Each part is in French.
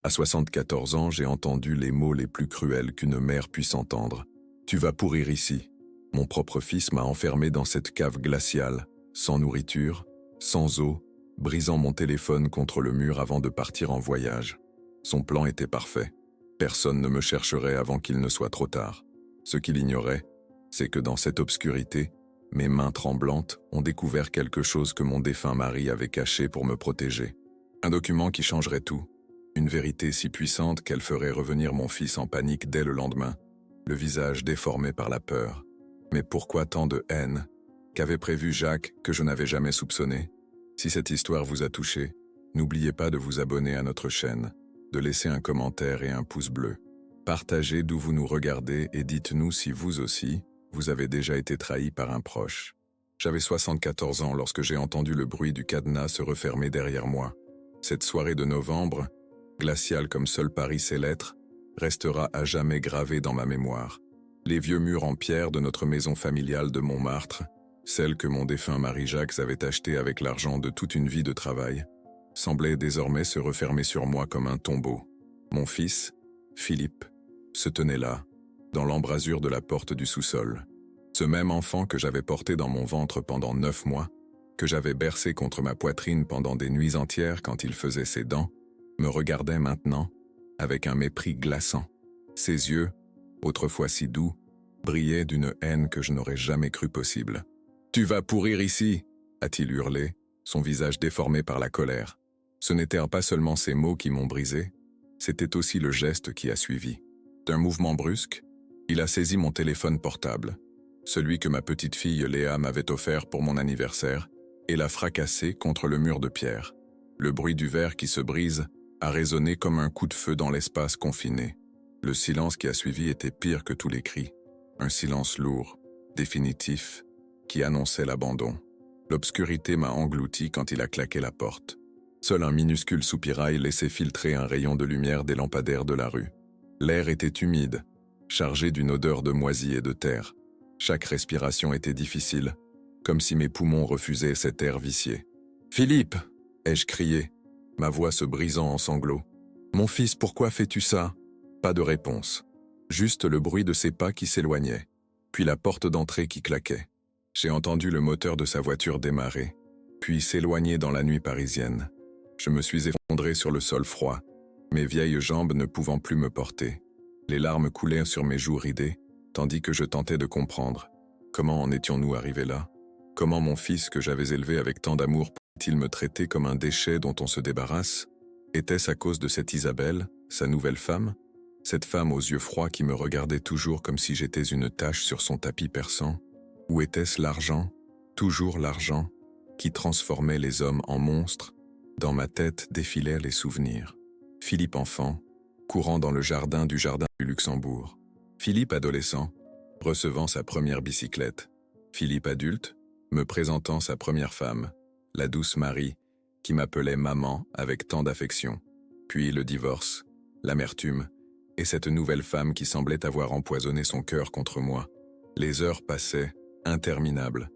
À 74 ans, j'ai entendu les mots les plus cruels qu'une mère puisse entendre. Tu vas pourrir ici. Mon propre fils m'a enfermé dans cette cave glaciale, sans nourriture, sans eau, brisant mon téléphone contre le mur avant de partir en voyage. Son plan était parfait. Personne ne me chercherait avant qu'il ne soit trop tard. Ce qu'il ignorait, c'est que dans cette obscurité, mes mains tremblantes ont découvert quelque chose que mon défunt mari avait caché pour me protéger. Un document qui changerait tout. Une vérité si puissante qu'elle ferait revenir mon fils en panique dès le lendemain, le visage déformé par la peur. Mais pourquoi tant de haine? Qu'avait prévu Jacques que je n'avais jamais soupçonné? Si cette histoire vous a touché, n'oubliez pas de vous abonner à notre chaîne, de laisser un commentaire et un pouce bleu. Partagez d'où vous nous regardez et dites-nous si vous aussi, vous avez déjà été trahi par un proche. J'avais 74 ans lorsque j'ai entendu le bruit du cadenas se refermer derrière moi. Cette soirée de novembre, glaciale comme seul Paris sait l'être, restera à jamais gravée dans ma mémoire. Les vieux murs en pierre de notre maison familiale de Montmartre, celle que mon défunt mari Jacques avait achetée avec l'argent de toute une vie de travail, semblaient désormais se refermer sur moi comme un tombeau. Mon fils, Philippe, se tenait là, dans l'embrasure de la porte du sous-sol. Ce même enfant que j'avais porté dans mon ventre pendant 9 mois, que j'avais bercé contre ma poitrine pendant des nuits entières quand il faisait ses dents, me regardait maintenant avec un mépris glaçant. Ses yeux, autrefois si doux, brillaient d'une haine que je n'aurais jamais cru possible. « Tu vas pourrir ici !» a-t-il hurlé, son visage déformé par la colère. Ce n'étaient pas seulement ces mots qui m'ont brisé, c'était aussi le geste qui a suivi. D'un mouvement brusque, il a saisi mon téléphone portable, celui que ma petite fille Léa m'avait offert pour mon anniversaire, et l'a fracassé contre le mur de pierre. Le bruit du verre qui se brise a résonné comme un coup de feu dans l'espace confiné. Le silence qui a suivi était pire que tous les cris. Un silence lourd, définitif, qui annonçait l'abandon. L'obscurité m'a englouti quand il a claqué la porte. Seul un minuscule soupirail laissait filtrer un rayon de lumière des lampadaires de la rue. L'air était humide, chargé d'une odeur de moisie et de terre. Chaque respiration était difficile, comme si mes poumons refusaient cet air vicié. « Philippe !» ai-je crié, ma voix se brisant en sanglots. « Mon fils, pourquoi fais-tu ça ?» Pas de réponse. Juste le bruit de ses pas qui s'éloignaient, puis la porte d'entrée qui claquait. J'ai entendu le moteur de sa voiture démarrer, puis s'éloigner dans la nuit parisienne. Je me suis effondré sur le sol froid, mes vieilles jambes ne pouvant plus me porter. Les larmes coulaient sur mes joues ridées, tandis que je tentais de comprendre. Comment en étions-nous arrivés là? Comment mon fils que j'avais élevé avec tant d'amour pouvait-il me traiter comme un déchet dont on se débarrasse? Était-ce à cause de cette Isabelle, sa nouvelle femme? Cette femme aux yeux froids qui me regardait toujours comme si j'étais une tache sur son tapis persan? Ou était-ce l'argent, toujours l'argent, qui transformait les hommes en monstres? Dans ma tête défilaient les souvenirs. Philippe enfant, courant dans le jardin du Luxembourg. Philippe adolescent, recevant sa première bicyclette. Philippe adulte, me présentant sa première femme, la douce Marie, qui m'appelait maman avec tant d'affection. Puis le divorce, l'amertume, et cette nouvelle femme qui semblait avoir empoisonné son cœur contre moi. Les heures passaient, interminables.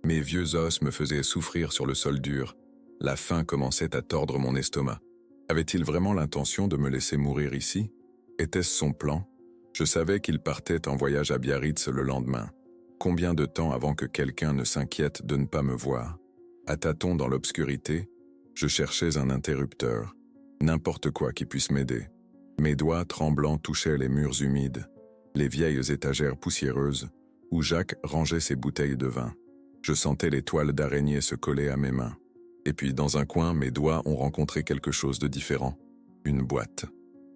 Mes vieux os me faisaient souffrir sur le sol dur. La faim commençait à tordre mon estomac. Avait-il vraiment l'intention de me laisser mourir ici? Était-ce son plan? Je savais qu'il partait en voyage à Biarritz le lendemain. Combien de temps avant que quelqu'un ne s'inquiète de ne pas me voir? À tâtons dans l'obscurité, je cherchais un interrupteur, n'importe quoi qui puisse m'aider. Mes doigts tremblants touchaient les murs humides, les vieilles étagères poussiéreuses, où Jacques rangeait ses bouteilles de vin. Je sentais les toiles d'araignée se coller à mes mains. Et puis, dans un coin, mes doigts ont rencontré quelque chose de différent. Une boîte.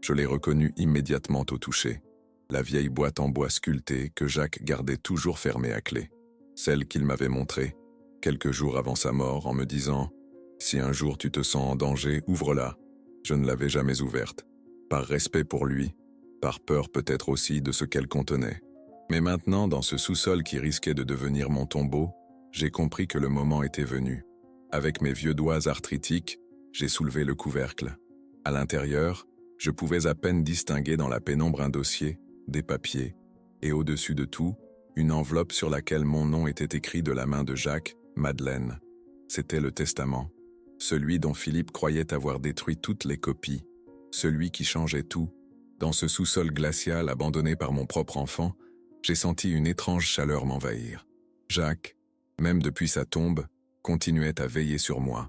Je l'ai reconnue immédiatement au toucher. La vieille boîte en bois sculpté que Jacques gardait toujours fermée à clé. Celle qu'il m'avait montrée, quelques jours avant sa mort, en me disant « Si un jour tu te sens en danger, ouvre-la ». Je ne l'avais jamais ouverte. Par respect pour lui, par peur peut-être aussi de ce qu'elle contenait. Mais maintenant, dans ce sous-sol qui risquait de devenir mon tombeau, j'ai compris que le moment était venu. Avec mes vieux doigts arthritiques, j'ai soulevé le couvercle. À l'intérieur, je pouvais à peine distinguer dans la pénombre un dossier, des papiers, et au-dessus de tout, une enveloppe sur laquelle mon nom était écrit de la main de Jacques, Madeleine. C'était le testament, celui dont Philippe croyait avoir détruit toutes les copies. celui qui changeait tout. Dans ce sous-sol glacial abandonné par mon propre enfant, j'ai senti une étrange chaleur m'envahir. Jacques, même depuis sa tombe, continuait à veiller sur moi,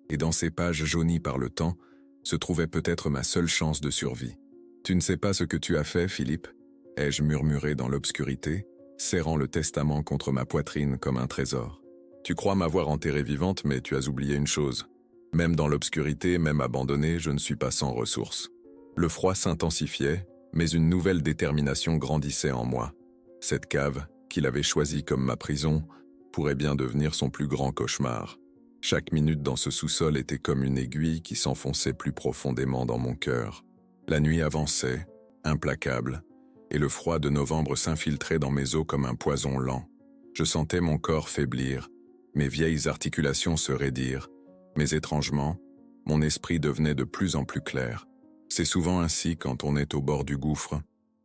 et dans ces pages jaunies par le temps, se trouvait peut-être ma seule chance de survie. « Tu ne sais pas ce que tu as fait, Philippe ?» ai-je murmuré dans l'obscurité, serrant le testament contre ma poitrine comme un trésor. « Tu crois m'avoir enterrée vivante, mais tu as oublié une chose. Même dans l'obscurité, même abandonnée, je ne suis pas sans ressources. » Le froid s'intensifiait, mais une nouvelle détermination grandissait en moi. Cette cave, qu'il avait choisie comme ma prison, pourrait bien devenir son plus grand cauchemar. Chaque minute dans ce sous-sol était comme une aiguille qui s'enfonçait plus profondément dans mon cœur. La nuit avançait, implacable, et le froid de novembre s'infiltrait dans mes os comme un poison lent. Je sentais mon corps faiblir, mes vieilles articulations se raidir, mais étrangement, mon esprit devenait de plus en plus clair. C'est souvent ainsi quand on est au bord du gouffre.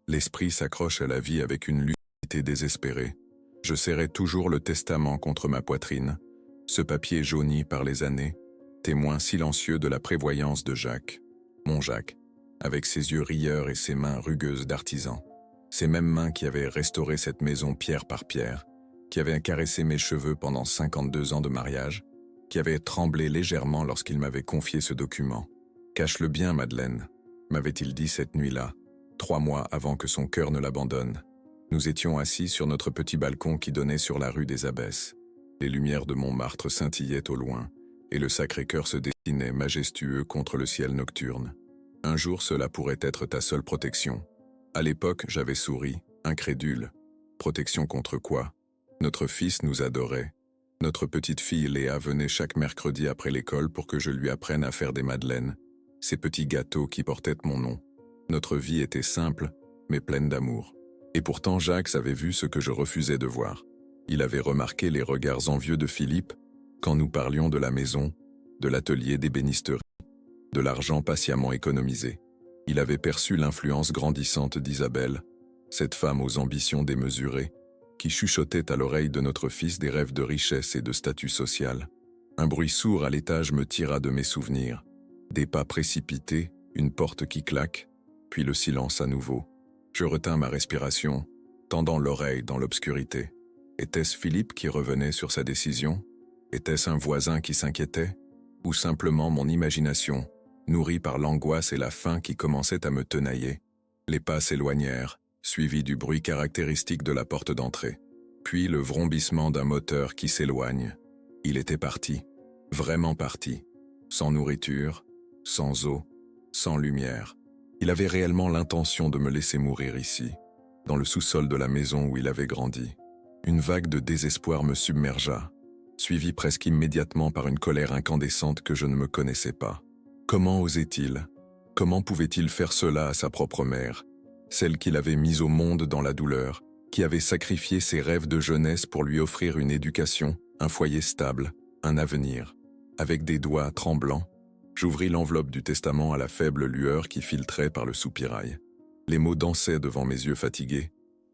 L'esprit s'accroche à la vie avec une lucidité désespérée. Je serrais toujours le testament contre ma poitrine, ce papier jauni par les années, témoin silencieux de la prévoyance de Jacques. Mon Jacques, avec ses yeux rieurs et ses mains rugueuses d'artisan. Ces mêmes mains qui avaient restauré cette maison pierre par pierre, qui avaient caressé mes cheveux pendant 52 ans de mariage, qui avaient tremblé légèrement lorsqu'il m'avait confié ce document. « Cache-le bien, Madeleine », m'avait-il dit cette nuit-là, 3 mois avant que son cœur ne l'abandonne. Nous étions assis sur notre petit balcon qui donnait sur la rue des Abbesses. Les lumières de Montmartre scintillaient au loin, et le Sacré-Cœur se dessinait majestueux contre le ciel nocturne. Un jour, cela pourrait être ta seule protection. À l'époque, j'avais souri, incrédule. Protection contre quoi? Notre fils nous adorait. Notre petite fille Léa venait chaque mercredi après l'école pour que je lui apprenne à faire des madeleines, ces petits gâteaux qui portaient mon nom. Notre vie était simple, mais pleine d'amour. Et pourtant Jacques avait vu ce que je refusais de voir. Il avait remarqué les regards envieux de Philippe quand nous parlions de la maison, de l'atelier d'ébénisterie, de l'argent patiemment économisé. Il avait perçu l'influence grandissante d'Isabelle, cette femme aux ambitions démesurées, qui chuchotait à l'oreille de notre fils des rêves de richesse et de statut social. Un bruit sourd à l'étage me tira de mes souvenirs. Des pas précipités, une porte qui claque, puis le silence à nouveau. Je retins ma respiration, tendant l'oreille dans l'obscurité. Était-ce Philippe qui revenait sur sa décision? Était-ce un voisin qui s'inquiétait? Ou simplement mon imagination, nourrie par l'angoisse et la faim qui commençaient à me tenailler? Les pas s'éloignèrent, suivis du bruit caractéristique de la porte d'entrée. Puis le vrombissement d'un moteur qui s'éloigne. Il était parti, vraiment parti, sans nourriture, sans eau, sans lumière. Il avait réellement l'intention de me laisser mourir ici, dans le sous-sol de la maison où il avait grandi. Une vague de désespoir me submergea, suivie presque immédiatement par une colère incandescente que je ne me connaissais pas. Comment osait-il? Comment pouvait-il faire cela à sa propre mère, celle qu'il avait mise au monde dans la douleur, qui avait sacrifié ses rêves de jeunesse pour lui offrir une éducation, un foyer stable, un avenir? Avec des doigts tremblants, j'ouvris l'enveloppe du testament à la faible lueur qui filtrait par le soupirail. Les mots dansaient devant mes yeux fatigués,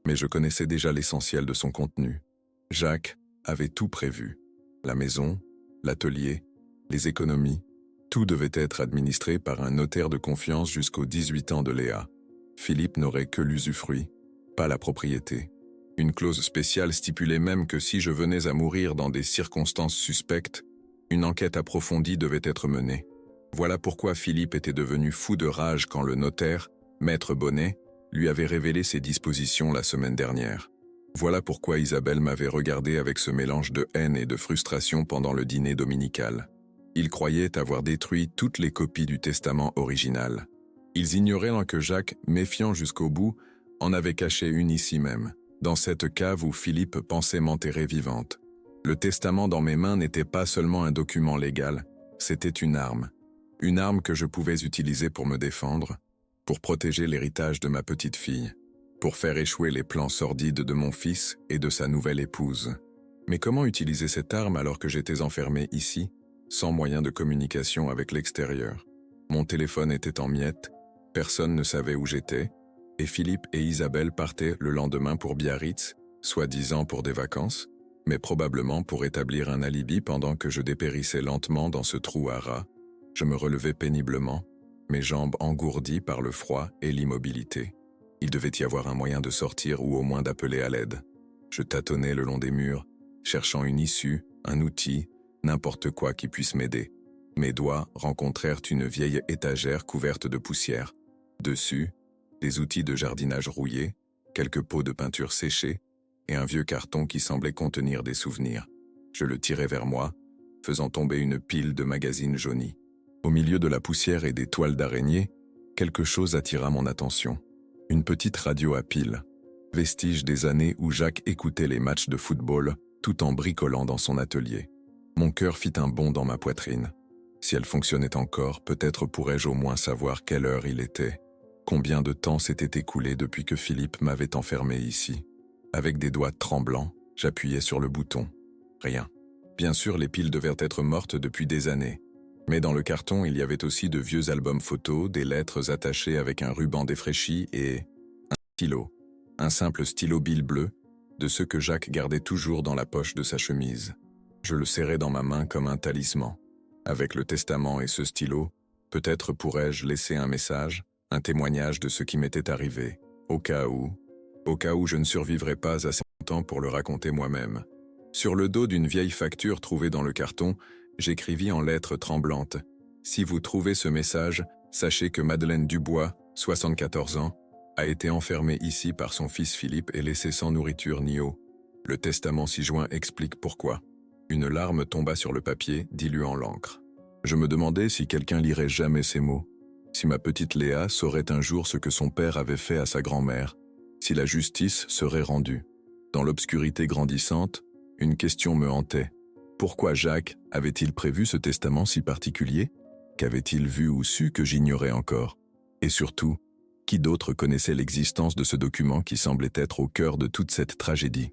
mais je connaissais déjà l'essentiel de son contenu. Jacques avait tout prévu. La maison, l'atelier, les économies, tout devait être administré par un notaire de confiance jusqu'aux 18 ans de Léa. Philippe n'aurait que l'usufruit, pas la propriété. Une clause spéciale stipulait même que si je venais à mourir dans des circonstances suspectes, une enquête approfondie devait être menée. Voilà pourquoi Philippe était devenu fou de rage quand le notaire, Maître Bonnet, lui avait révélé ses dispositions la semaine dernière. Voilà pourquoi Isabelle m'avait regardé avec ce mélange de haine et de frustration pendant le dîner dominical. Ils croyaient avoir détruit toutes les copies du testament original. Ils ignoraient que Jacques, méfiant jusqu'au bout, en avait caché une ici même, dans cette cave où Philippe pensait m'enterrer vivante. Le testament dans mes mains n'était pas seulement un document légal, c'était une arme. Une arme que je pouvais utiliser pour me défendre, pour protéger l'héritage de ma petite fille, pour faire échouer les plans sordides de mon fils et de sa nouvelle épouse. Mais comment utiliser cette arme alors que j'étais enfermé ici, sans moyen de communication avec l'extérieur? Mon téléphone était en miettes, personne ne savait où j'étais, et Philippe et Isabelle partaient le lendemain pour Biarritz, soi-disant pour des vacances, mais probablement pour établir un alibi pendant que je dépérissais lentement dans ce trou à rats. Je me relevais péniblement, mes jambes engourdies par le froid et l'immobilité. Il devait y avoir un moyen de sortir ou au moins d'appeler à l'aide. Je tâtonnais le long des murs, cherchant une issue, un outil, n'importe quoi qui puisse m'aider. Mes doigts rencontrèrent une vieille étagère couverte de poussière. Dessus, des outils de jardinage rouillés, quelques pots de peinture séchés et un vieux carton qui semblait contenir des souvenirs. Je le tirai vers moi, faisant tomber une pile de magazines jaunis. Au milieu de la poussière et des toiles d'araignée, quelque chose attira mon attention. Une petite radio à pile, vestige des années où Jacques écoutait les matchs de football tout en bricolant dans son atelier. Mon cœur fit un bond dans ma poitrine. Si elle fonctionnait encore, peut-être pourrais-je au moins savoir quelle heure il était. Combien de temps s'était écoulé depuis que Philippe m'avait enfermé ici? Avec des doigts tremblants, j'appuyais sur le bouton. Rien. Bien sûr, les piles devaient être mortes depuis des années. Mais dans le carton, il y avait aussi de vieux albums photos, des lettres attachées avec un ruban défraîchi et un stylo. Un simple stylo bille bleu, de ceux que Jacques gardait toujours dans la poche de sa chemise. Je le serrais dans ma main comme un talisman. Avec le testament et ce stylo, peut-être pourrais-je laisser un message, un témoignage de ce qui m'était arrivé, au cas où je ne survivrais pas assez longtemps pour le raconter moi-même. Sur le dos d'une vieille facture trouvée dans le carton, j'écrivis en lettres tremblantes « Si vous trouvez ce message, sachez que Madeleine Dubois, 74 ans, a été enfermée ici par son fils Philippe et laissée sans nourriture ni eau. Le testament ci-joint explique pourquoi. » Une larme tomba sur le papier, diluant l'encre. Je me demandais si quelqu'un lirait jamais ces mots, si ma petite Léa saurait un jour ce que son père avait fait à sa grand-mère, si la justice serait rendue. Dans l'obscurité grandissante, une question me hantait. Pourquoi Jacques avait-il prévu ce testament si particulier? Qu'avait-il vu ou su que j'ignorais encore? Et surtout, qui d'autre connaissait l'existence de ce document qui semblait être au cœur de toute cette tragédie?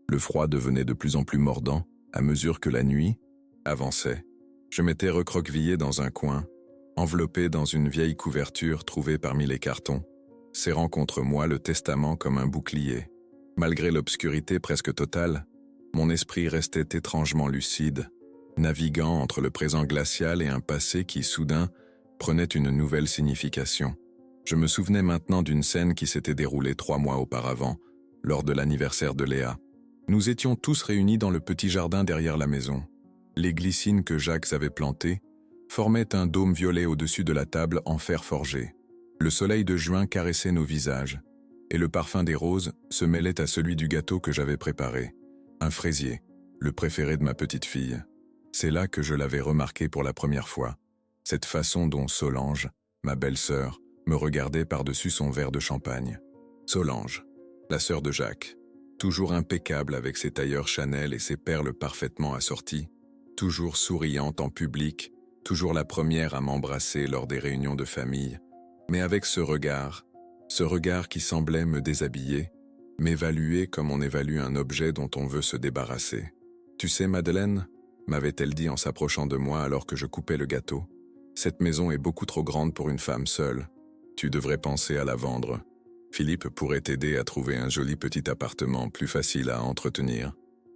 Le froid devenait de plus en plus mordant à mesure que la nuit avançait. Je m'étais recroquevillé dans un coin, enveloppé dans une vieille couverture trouvée parmi les cartons, serrant contre moi le testament comme un bouclier. Malgré l'obscurité presque totale, mon esprit restait étrangement lucide, naviguant entre le présent glacial et un passé qui, soudain, prenait une nouvelle signification. Je me souvenais maintenant d'une scène qui s'était déroulée 3 mois auparavant, lors de l'anniversaire de Léa. Nous étions tous réunis dans le petit jardin derrière la maison. Les glycines que Jacques avait plantées formaient un dôme violet au-dessus de la table en fer forgé. Le soleil de juin caressait nos visages, et le parfum des roses se mêlait à celui du gâteau que j'avais préparé. Un fraisier, le préféré de ma petite fille. C'est là que je l'avais remarqué pour la première fois. Cette façon dont Solange, ma belle-sœur, me regardait par-dessus son verre de champagne. Solange, la sœur de Jacques. Toujours impeccable avec ses tailleurs Chanel et ses perles parfaitement assorties, toujours souriante en public, toujours la première à m'embrasser lors des réunions de famille, mais avec ce regard qui semblait me déshabiller, m'évaluer comme on évalue un objet dont on veut se débarrasser. « Tu sais, Madeleine » m'avait-elle dit en s'approchant de moi alors que je coupais le gâteau, « cette maison est beaucoup trop grande pour une femme seule. Tu devrais penser à la vendre. Philippe pourrait t'aider à trouver un joli petit appartement plus facile à entretenir. »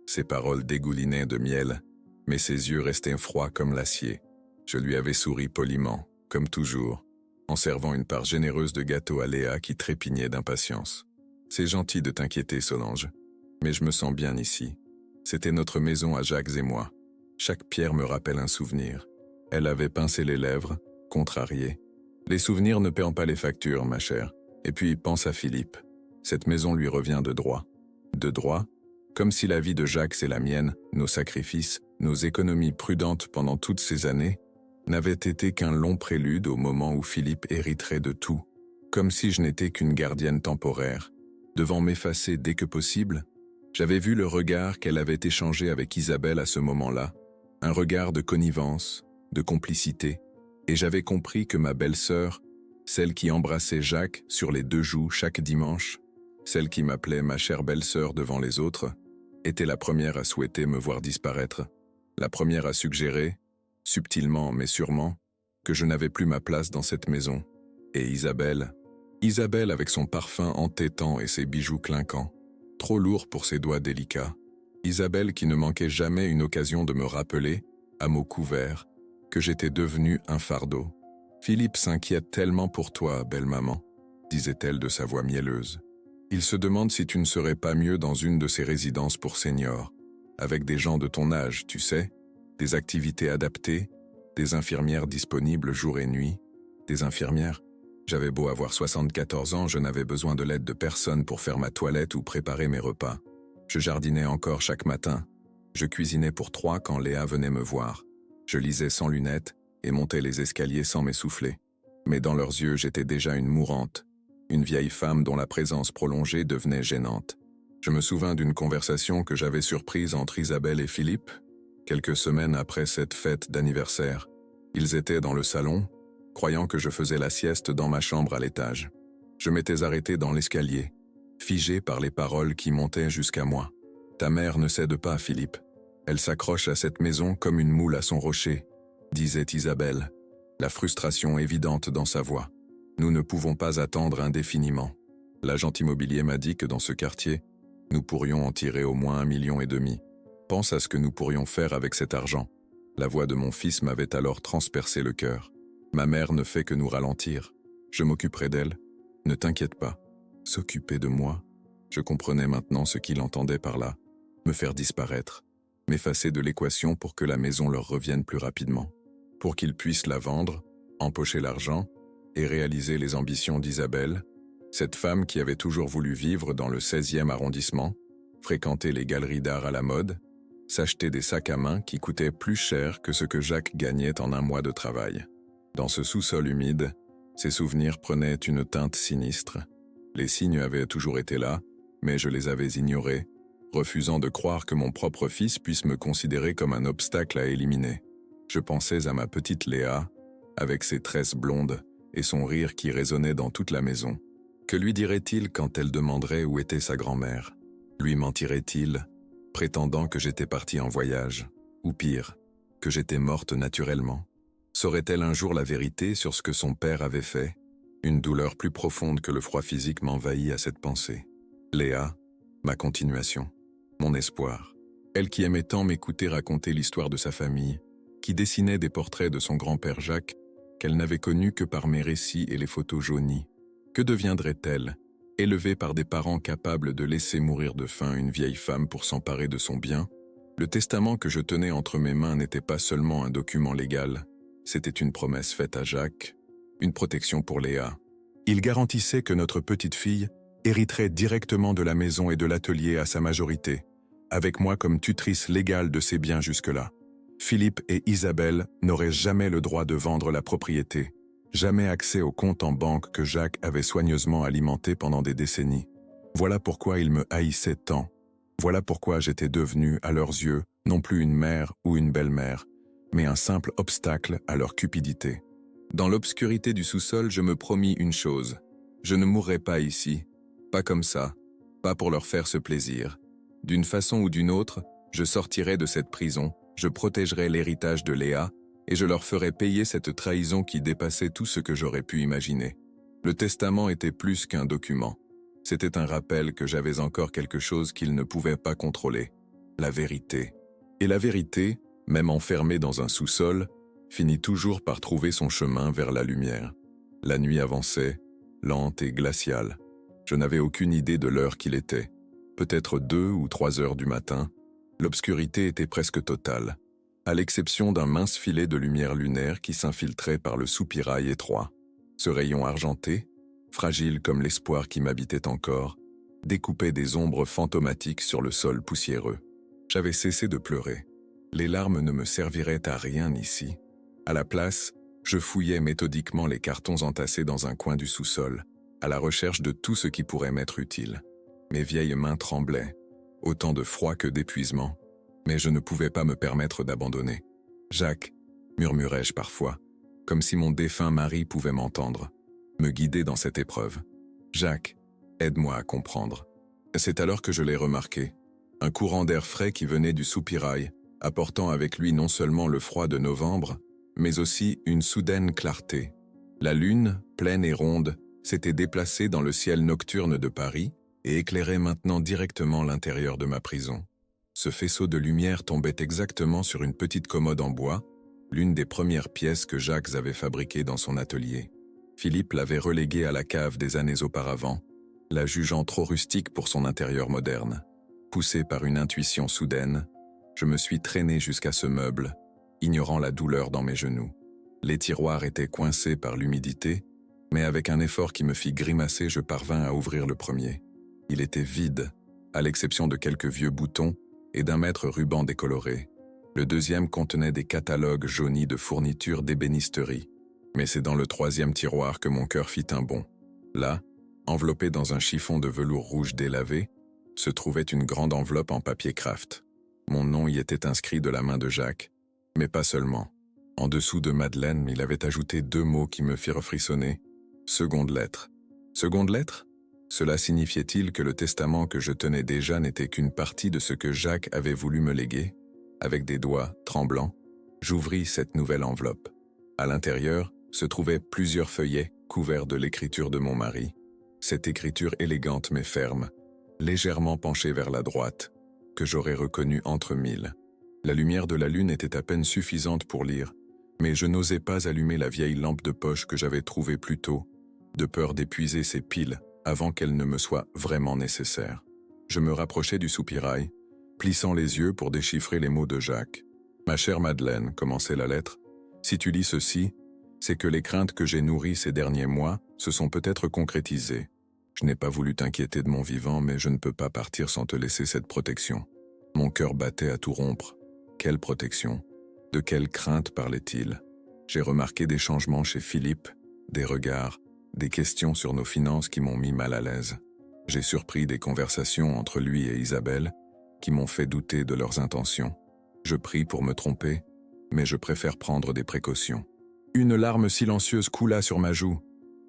Ses paroles dégoulinaient de miel, mais ses yeux restaient froids comme l'acier. Je lui avais souri poliment, comme toujours, en servant une part généreuse de gâteau à Léa qui trépignait d'impatience. « C'est gentil de t'inquiéter, Solange, mais je me sens bien ici. C'était notre maison à Jacques et moi. Chaque pierre me rappelle un souvenir. » Elle avait pincé les lèvres, contrariée. « Les souvenirs ne paient pas les factures, ma chère. Et puis, pense à Philippe. Cette maison lui revient de droit. » De droit? Comme si la vie de Jacques et la mienne, nos sacrifices, nos économies prudentes pendant toutes ces années, n'avaient été qu'un long prélude au moment où Philippe hériterait de tout. Comme si je n'étais qu'une gardienne temporaire, devant m'effacer dès que possible. J'avais vu le regard qu'elle avait échangé avec Isabelle à ce moment-là, un regard de connivence, de complicité, et j'avais compris que ma belle-sœur, celle qui embrassait Jacques sur les 2 joues chaque dimanche, celle qui m'appelait ma chère belle-sœur devant les autres, était la première à souhaiter me voir disparaître, la première à suggérer, subtilement mais sûrement, que je n'avais plus ma place dans cette maison. Et Isabelle avec son parfum entêtant et ses bijoux clinquants, trop lourd pour ses doigts délicats, Isabelle qui ne manquait jamais une occasion de me rappeler, à mots couverts, que j'étais devenu un fardeau. Philippe s'inquiète tellement pour toi, belle maman, disait-elle de sa voix mielleuse. Il se demande si tu ne serais pas mieux dans une de ces résidences pour seniors, avec des gens de ton âge, tu sais, des activités adaptées, des infirmières disponibles jour et nuit. Des infirmières? J'avais beau avoir 74 ans, je n'avais besoin de l'aide de personne pour faire ma toilette ou préparer mes repas. Je jardinais encore chaque matin. Je cuisinais pour 3 quand Léa venait me voir. Je lisais sans lunettes et montais les escaliers sans m'essouffler. Mais dans leurs yeux, j'étais déjà une mourante, une vieille femme dont la présence prolongée devenait gênante. Je me souvins d'une conversation que j'avais surprise entre Isabelle et Philippe, quelques semaines après cette fête d'anniversaire. Ils étaient dans le salon, croyant que je faisais la sieste dans ma chambre à l'étage. Je m'étais arrêté dans l'escalier, figé par les paroles qui montaient jusqu'à moi. « Ta mère ne cède pas, Philippe. Elle s'accroche à cette maison comme une moule à son rocher », disait Isabelle, la frustration évidente dans sa voix. Nous ne pouvons pas attendre indéfiniment. L'agent immobilier m'a dit que dans ce quartier, nous pourrions en tirer au moins 1,5 million. Pense à ce que nous pourrions faire avec cet argent. La voix de mon fils m'avait alors transpercé le cœur. Ma mère ne fait que nous ralentir. Je m'occuperai d'elle. Ne t'inquiète pas. S'occuper de moi. Je comprenais maintenant ce qu'il entendait par là. Me faire disparaître. M'effacer de l'équation pour que la maison leur revienne plus rapidement. Pour qu'ils puissent la vendre, empocher l'argent et réaliser les ambitions d'Isabelle, cette femme qui avait toujours voulu vivre dans le 16e arrondissement, fréquenter les galeries d'art à la mode, s'acheter des sacs à main qui coûtaient plus cher que ce que Jacques gagnait en un mois de travail. Dans ce sous-sol humide, ses souvenirs prenaient une teinte sinistre. Les signes avaient toujours été là, mais je les avais ignorés, refusant de croire que mon propre fils puisse me considérer comme un obstacle à éliminer. Je pensais à ma petite Léa, avec ses tresses blondes et son rire qui résonnait dans toute la maison. Que lui dirait-il quand elle demanderait où était sa grand-mère? Lui mentirait-il, prétendant que j'étais parti en voyage, ou pire, que j'étais morte naturellement? Saurait-elle un jour la vérité sur ce que son père avait fait? Une douleur plus profonde que le froid physique m'envahit à cette pensée. Léa, ma continuation, mon espoir. Elle qui aimait tant m'écouter raconter l'histoire de sa famille, qui dessinait des portraits de son grand-père Jacques, qu'elle n'avait connu que par mes récits et les photos jaunies. Que deviendrait-elle, élevée par des parents capables de laisser mourir de faim une vieille femme pour s'emparer de son bien? Le testament que je tenais entre mes mains n'était pas seulement un document légal, c'était une promesse faite à Jacques, une protection pour Léa. Il garantissait que notre petite fille hériterait directement de la maison et de l'atelier à sa majorité, avec moi comme tutrice légale de ses biens jusque-là. Philippe et Isabelle n'auraient jamais le droit de vendre la propriété, jamais accès au compte en banque que Jacques avait soigneusement alimenté pendant des décennies. Voilà pourquoi ils me haïssaient tant. Voilà pourquoi j'étais devenue, à leurs yeux, non plus une mère ou une belle-mère, mais un simple obstacle à leur cupidité. Dans l'obscurité du sous-sol, je me promis une chose. Je ne mourrai pas ici, pas comme ça, pas pour leur faire ce plaisir. D'une façon ou d'une autre, je sortirai de cette prison, je protégerai l'héritage de Léa, et je leur ferai payer cette trahison qui dépassait tout ce que j'aurais pu imaginer. Le testament était plus qu'un document. C'était un rappel que j'avais encore quelque chose qu'ils ne pouvaient pas contrôler, la vérité. Et la vérité, même enfermée dans un sous-sol, finit toujours par trouver son chemin vers la lumière. La nuit avançait, lente et glaciale. Je n'avais aucune idée de l'heure qu'il était. Peut-être 2 ou 3 heures du matin. L'obscurité était presque totale, à l'exception d'un mince filet de lumière lunaire qui s'infiltrait par le soupirail étroit. Ce rayon argenté, fragile comme l'espoir qui m'habitait encore, découpait des ombres fantomatiques sur le sol poussiéreux. J'avais cessé de pleurer. Les larmes ne me serviraient à rien ici. À la place, je fouillais méthodiquement les cartons entassés dans un coin du sous-sol, à la recherche de tout ce qui pourrait m'être utile. Mes vieilles mains tremblaient, autant de froid que d'épuisement, mais je ne pouvais pas me permettre d'abandonner. « Jacques », murmurais-je parfois, comme si mon défunt mari pouvait m'entendre, me guider dans cette épreuve. « Jacques, aide-moi à comprendre. » C'est alors que je l'ai remarqué, un courant d'air frais qui venait du soupirail, apportant avec lui non seulement le froid de novembre, mais aussi une soudaine clarté. La lune, pleine et ronde, s'était déplacée dans le ciel nocturne de Paris et éclairait maintenant directement l'intérieur de ma prison. Ce faisceau de lumière tombait exactement sur une petite commode en bois, l'une des premières pièces que Jacques avait fabriquées dans son atelier. Philippe l'avait reléguée à la cave des années auparavant, la jugeant trop rustique pour son intérieur moderne. Poussé par une intuition soudaine, je me suis traîné jusqu'à ce meuble, ignorant la douleur dans mes genoux. Les tiroirs étaient coincés par l'humidité, mais avec un effort qui me fit grimacer, je parvins à ouvrir le premier. Il était vide, à l'exception de quelques vieux boutons et d'un maître ruban décoloré. Le deuxième contenait des catalogues jaunis de fournitures d'ébénisterie. Mais c'est dans le troisième tiroir que mon cœur fit un bond. Là, enveloppé dans un chiffon de velours rouge délavé, se trouvait une grande enveloppe en papier craft. Mon nom y était inscrit de la main de Jacques, mais pas seulement. En dessous de Madeleine, il avait ajouté 2 mots qui me firent frissonner. Seconde lettre. Seconde lettre? Cela signifiait-il que le testament que je tenais déjà n'était qu'une partie de ce que Jacques avait voulu me léguer? Avec des doigts tremblants, j'ouvris cette nouvelle enveloppe. À l'intérieur se trouvaient plusieurs feuillets couverts de l'écriture de mon mari. Cette écriture élégante mais ferme, légèrement penchée vers la droite, que j'aurais reconnue entre mille. La lumière de la lune était à peine suffisante pour lire, mais je n'osais pas allumer la vieille lampe de poche que j'avais trouvée plus tôt, de peur d'épuiser ses piles avant qu'elle ne me soit vraiment nécessaire. Je me rapprochai du soupirail, plissant les yeux pour déchiffrer les mots de Jacques. « Ma chère Madeleine », commençait la lettre, « si tu lis ceci, c'est que les craintes que j'ai nourries ces derniers mois se sont peut-être concrétisées. Je n'ai pas voulu t'inquiéter de mon vivant, mais je ne peux pas partir sans te laisser cette protection. » Mon cœur battait à tout rompre. Quelle protection? De quelle crainte parlait-il? J'ai remarqué des changements chez Philippe, des regards, des questions sur nos finances qui m'ont mis mal à l'aise. J'ai surpris des conversations entre lui et Isabelle qui m'ont fait douter de leurs intentions. Je prie pour me tromper, mais je préfère prendre des précautions. Une larme silencieuse coula sur ma joue.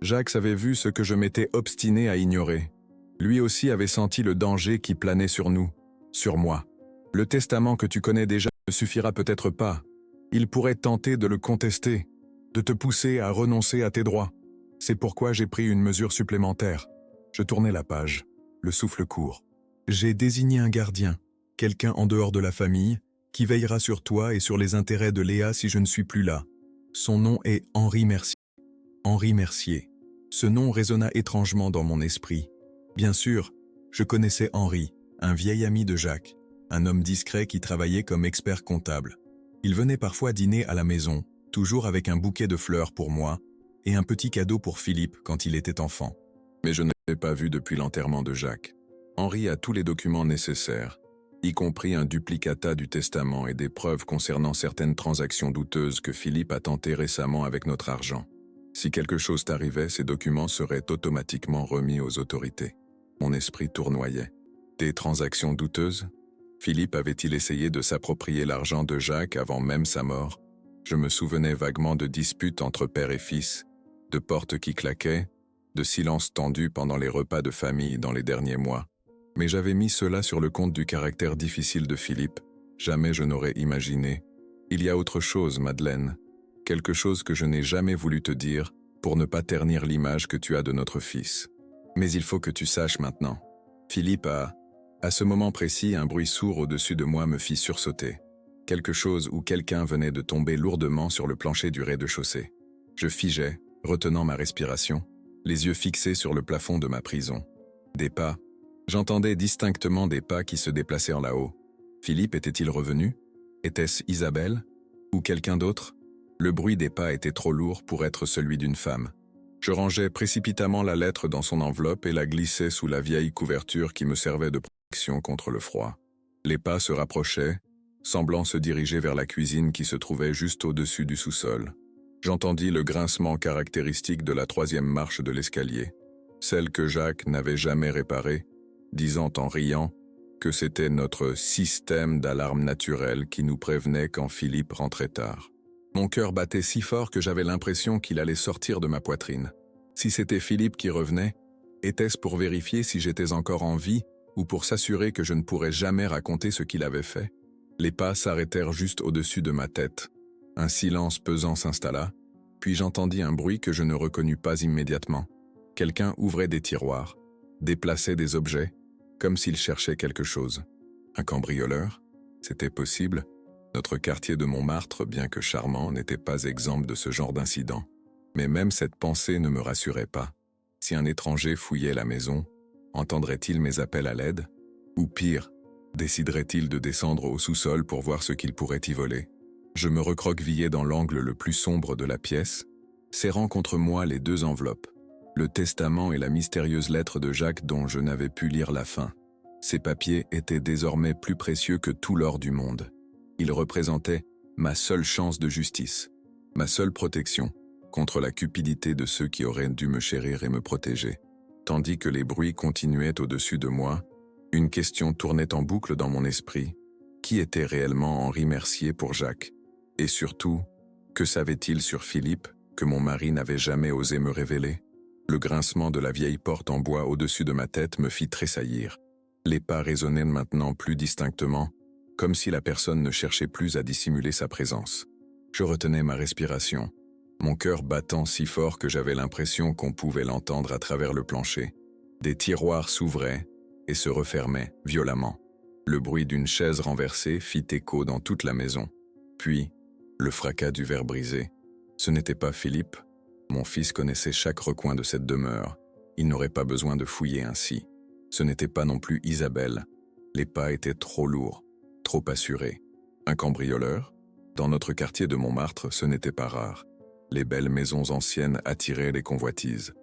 Jacques avait vu ce que je m'étais obstiné à ignorer. Lui aussi avait senti le danger qui planait sur nous, sur moi. Le testament que tu connais déjà ne suffira peut-être pas. Il pourrait tenter de le contester, de te pousser à renoncer à tes droits. C'est pourquoi j'ai pris une mesure supplémentaire. Je tournai la page, le souffle court. J'ai désigné un gardien, quelqu'un en dehors de la famille, qui veillera sur toi et sur les intérêts de Léa si je ne suis plus là. Son nom est Henri Mercier. Henri Mercier. Ce nom résonna étrangement dans mon esprit. Bien sûr, je connaissais Henri, un vieil ami de Jacques, un homme discret qui travaillait comme expert comptable. Il venait parfois dîner à la maison, toujours avec un bouquet de fleurs pour moi et un petit cadeau pour Philippe quand il était enfant. Mais je ne l'avais pas vu depuis l'enterrement de Jacques. Henri a tous les documents nécessaires, y compris un duplicata du testament et des preuves concernant certaines transactions douteuses que Philippe a tentées récemment avec notre argent. Si quelque chose t'arrivait, ces documents seraient automatiquement remis aux autorités. Mon esprit tournoyait. Des transactions douteuses? Philippe avait-il essayé de s'approprier l'argent de Jacques avant même sa mort? Je me souvenais vaguement de disputes entre père et fils, de portes qui claquaient, de silences tendus pendant les repas de famille dans les derniers mois. Mais j'avais mis cela sur le compte du caractère difficile de Philippe. Jamais je n'aurais imaginé. Il y a autre chose, Madeleine. Quelque chose que je n'ai jamais voulu te dire pour ne pas ternir l'image que tu as de notre fils. Mais il faut que tu saches maintenant. Philippe a... À ce moment précis, un bruit sourd au-dessus de moi me fit sursauter. Quelque chose ou quelqu'un venait de tomber lourdement sur le plancher du rez-de-chaussée. Je figeais, retenant ma respiration, les yeux fixés sur le plafond de ma prison. Des pas. J'entendais distinctement des pas qui se déplaçaient en là-haut. Philippe était-il revenu? Était-ce Isabelle? Ou quelqu'un d'autre? Le bruit des pas était trop lourd pour être celui d'une femme. Je rangeai précipitamment la lettre dans son enveloppe et la glissai sous la vieille couverture qui me servait de protection contre le froid. Les pas se rapprochaient, semblant se diriger vers la cuisine qui se trouvait juste au-dessus du sous-sol. J'entendis le grincement caractéristique de la 3e marche de l'escalier, celle que Jacques n'avait jamais réparée, disant en riant que c'était notre système d'alarme naturelle qui nous prévenait quand Philippe rentrait tard. Mon cœur battait si fort que j'avais l'impression qu'il allait sortir de ma poitrine. Si c'était Philippe qui revenait, était-ce pour vérifier si j'étais encore en vie ou pour s'assurer que je ne pourrais jamais raconter ce qu'il avait fait? Les pas s'arrêtèrent juste au-dessus de ma tête. Un silence pesant s'installa, puis j'entendis un bruit que je ne reconnus pas immédiatement. Quelqu'un ouvrait des tiroirs, déplaçait des objets, comme s'il cherchait quelque chose. Un cambrioleur? C'était possible, Notre quartier de Montmartre, bien que charmant, n'était pas exempt de ce genre d'incident. Mais même cette pensée ne me rassurait pas. Si un étranger fouillait la maison, entendrait-il mes appels à l'aide? Ou pire, déciderait-il de descendre au sous-sol pour voir ce qu'il pourrait y voler? Je me recroquevillais dans l'angle le plus sombre de la pièce, serrant contre moi les deux enveloppes, le testament et la mystérieuse lettre de Jacques dont je n'avais pu lire la fin. Ces papiers étaient désormais plus précieux que tout l'or du monde. Ils représentaient ma seule chance de justice, ma seule protection contre la cupidité de ceux qui auraient dû me chérir et me protéger. Tandis que les bruits continuaient au-dessus de moi, une question tournait en boucle dans mon esprit. Qui était réellement Henri Mercier pour Jacques? Et surtout, que savait-il sur Philippe que mon mari n'avait jamais osé me révéler? Le grincement de la vieille porte en bois au-dessus de ma tête me fit tressaillir. Les pas résonnaient maintenant plus distinctement, comme si la personne ne cherchait plus à dissimuler sa présence. Je retenais ma respiration, mon cœur battant si fort que j'avais l'impression qu'on pouvait l'entendre à travers le plancher. Des tiroirs s'ouvraient et se refermaient violemment. Le bruit d'une chaise renversée fit écho dans toute la maison. Puis, le fracas du verre brisé. Ce n'était pas Philippe. Mon fils connaissait chaque recoin de cette demeure. Il n'aurait pas besoin de fouiller ainsi. Ce n'était pas non plus Isabelle. Les pas étaient trop lourds, trop assurés. Un cambrioleur? Dans notre quartier de Montmartre, ce n'était pas rare. Les belles maisons anciennes attiraient les convoitises.